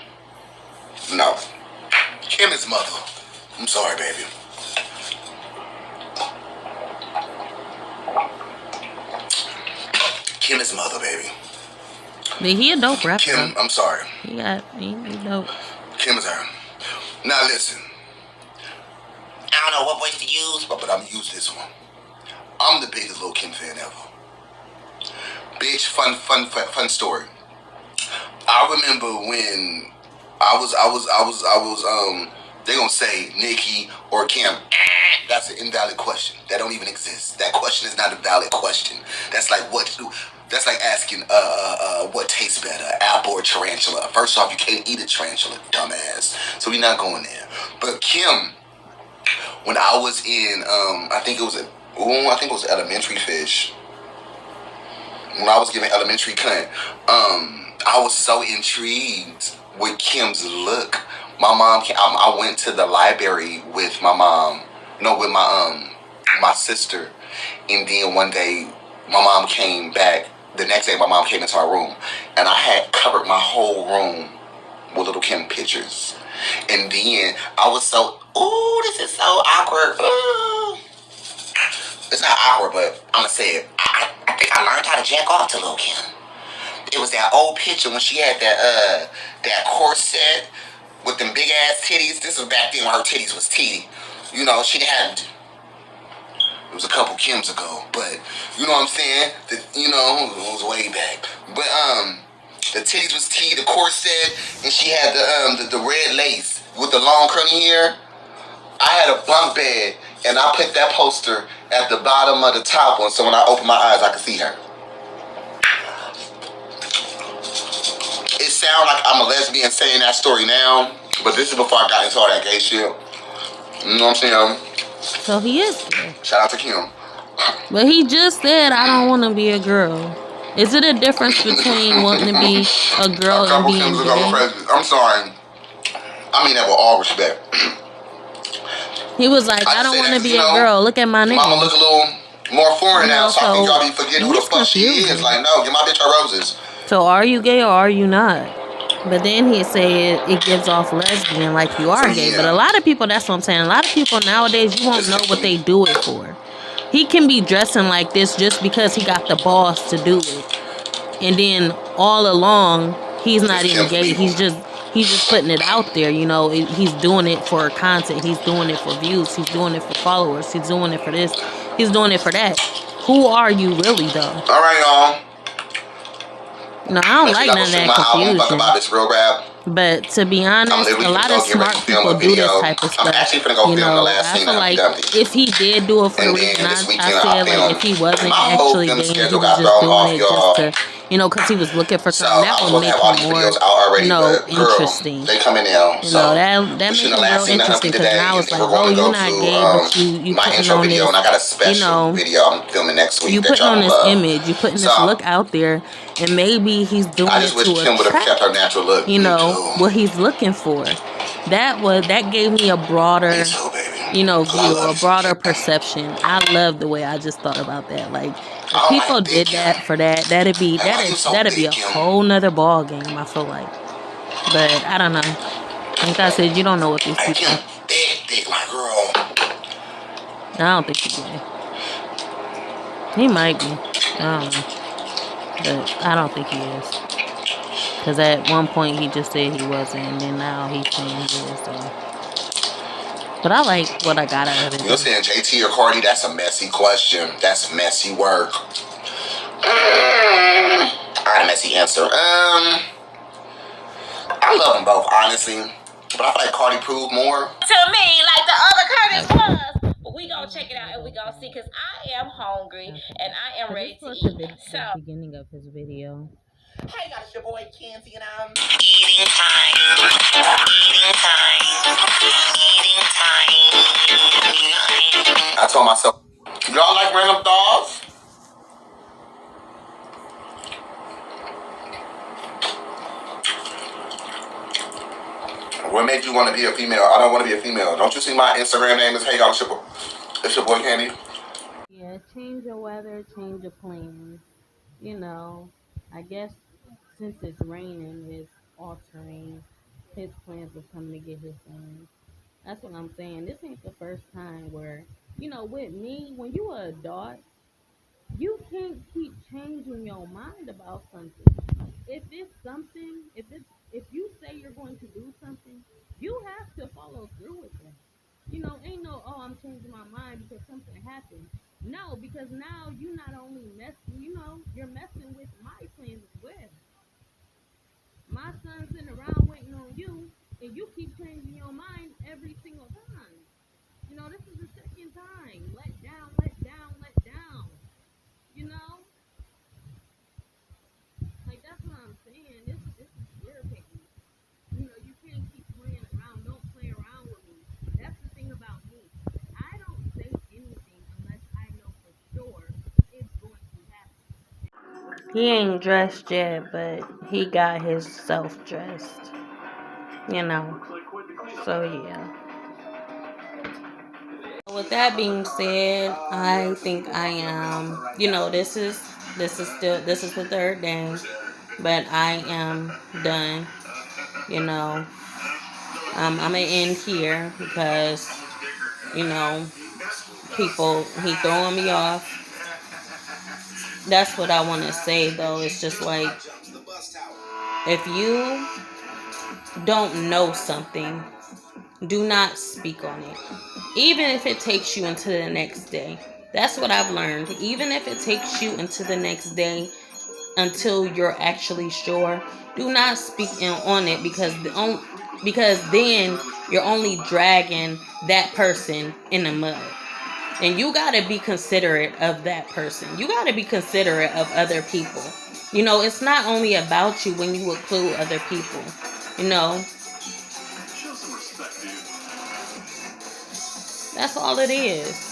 No. Kim is mother. I'm sorry, baby. Kim is mother, baby. But he a dope rapper. Kim, I'm sorry. He dope. Kim is her. Now listen. I don't know what voice to use, but I'm gonna use this one. I'm the biggest Lil' Kim fan ever. Bitch, fun story. I remember when I was they're gonna say Nikki or Kim. That's an invalid question. That don't even exist. That question is not a valid question. That's like that's like asking what tastes better, apple or tarantula. First off, you can't eat a tarantula, dumbass. So we're not going there. But Kim, when I was in I think it was elementary fish. When I was giving elementary cunt, I was so intrigued with Kim's look. My mom, I went to the library with my mom, no, with my sister, and then one day, my mom came back. The next day, my mom came into our room, and I had covered my whole room with little Kim pictures. And then I was so, ooh, this is so awkward. Ooh. It's not awkward, but I'm gonna say it. I think I learned how to jack off to Lil' Kim. It was that old picture when she had that corset with them big ass titties. This was back then when her titties was titty. You know, she had. It was a couple Kims ago, but you know what I'm saying? It was way back. But the titties was titty, the corset, and she had the red lace with the long curly hair. I had a bunk bed, and I put that poster at the bottom of the top one, so when I opened my eyes, I could see her. It sounds like I'm a lesbian saying that story now, but this is before I got into all that gay shit. You know what I'm saying? So he is gay. Shout out to Kim. But he just said, I don't want to be a girl. Is it a difference between wanting to be a girl and being gay? I'm sorry. I mean that with all respect. He was like, I don't want to be a girl. Look at my name. Mama look a little more foreign now, so I think y'all be forgetting who the fuck she is. Like, no, give my bitch her roses. So are you gay or are you not? But then he said it gives off lesbian, like you are gay. But a lot of people, that's what I'm saying. A lot of people nowadays, you won't know what they do it for. He can be dressing like this just because he got the balls to do it. And then all along, he's not even gay. He's just putting it out there. You know, he's doing it for content. He's doing it for views. He's doing it for followers. He's doing it for this. He's doing it for that. Who are you really, though? All right, y'all. No, I don't like none of that confusion. About this real rap. But to be honest, a lot of smart people do this type of stuff. You know, I feel like if he did do it for the reason I said, like if he wasn't actually gay, he was just doing it just to, you know, because he was looking for something, that would make him more, you know, interesting. They coming now, you know, that makes him real interesting because now it's like, oh, you're not gay, but you putting on this, you know, I'm filming next week. You putting on this image, you putting this look out there, and maybe he's doing it to attract, you know, what he's looking for. That gave me a broader, you know, view, a broader perception. I love the way I just thought about that. Like, if people did that for that, that'd be a whole nother ball game, I feel like. But I don't know. Like I said, you don't know what these people. I don't think he's gay. He might be. I don't know. But I don't think he is. Because at one point he just said he wasn't, and then now he's saying he is. So. But I like what I got out of it. You're saying JT or Cardi? That's a messy question. That's messy work. I got a messy answer. I love them both, honestly. But I feel like Cardi proved more. To me, like the other Curtis was. But we gonna check it out and we gonna see, because I am hungry and I am ready to eat. So, the beginning of his video. Hey guys, it's your boy Kenzie and I'm eating time. I told myself, y'all like random thoughts? What made you want to be a female? I don't want to be a female. Don't you see my Instagram name is Hey y'all, it's your boy Candy? Yeah, change of weather, change of plans. You know, I guess since it's raining, it's altering his plans of coming to get his things. That's what I'm saying. This ain't the first time where, you know, with me, when you are an adult, you can't keep changing your mind about something. If it's something, if you say you're going to do something, you have to follow through with that. You know, ain't no, oh, I'm changing my mind because something happened. No, because now you not only messing, you know, you're messing with my plans as well. My son's sitting around waiting on you, and you keep changing your mind every He ain't dressed yet, but he got himself dressed. You know. So yeah. With that being said, I think I am. You know, this is the third day, but I am done. You know, I'm gonna end here because you know he throwing me off. That's what I want to say though. It's just like if you don't know something, do not speak on it. Even if it takes you into the next day. That's what I've learned. Even if it takes you into the next day until you're actually sure, do not speak on it because then you're only dragging that person in the mud. And you got to be considerate of that person. You got to be considerate of other people. You know, it's not only about you when you include other people. You know, that's all it is.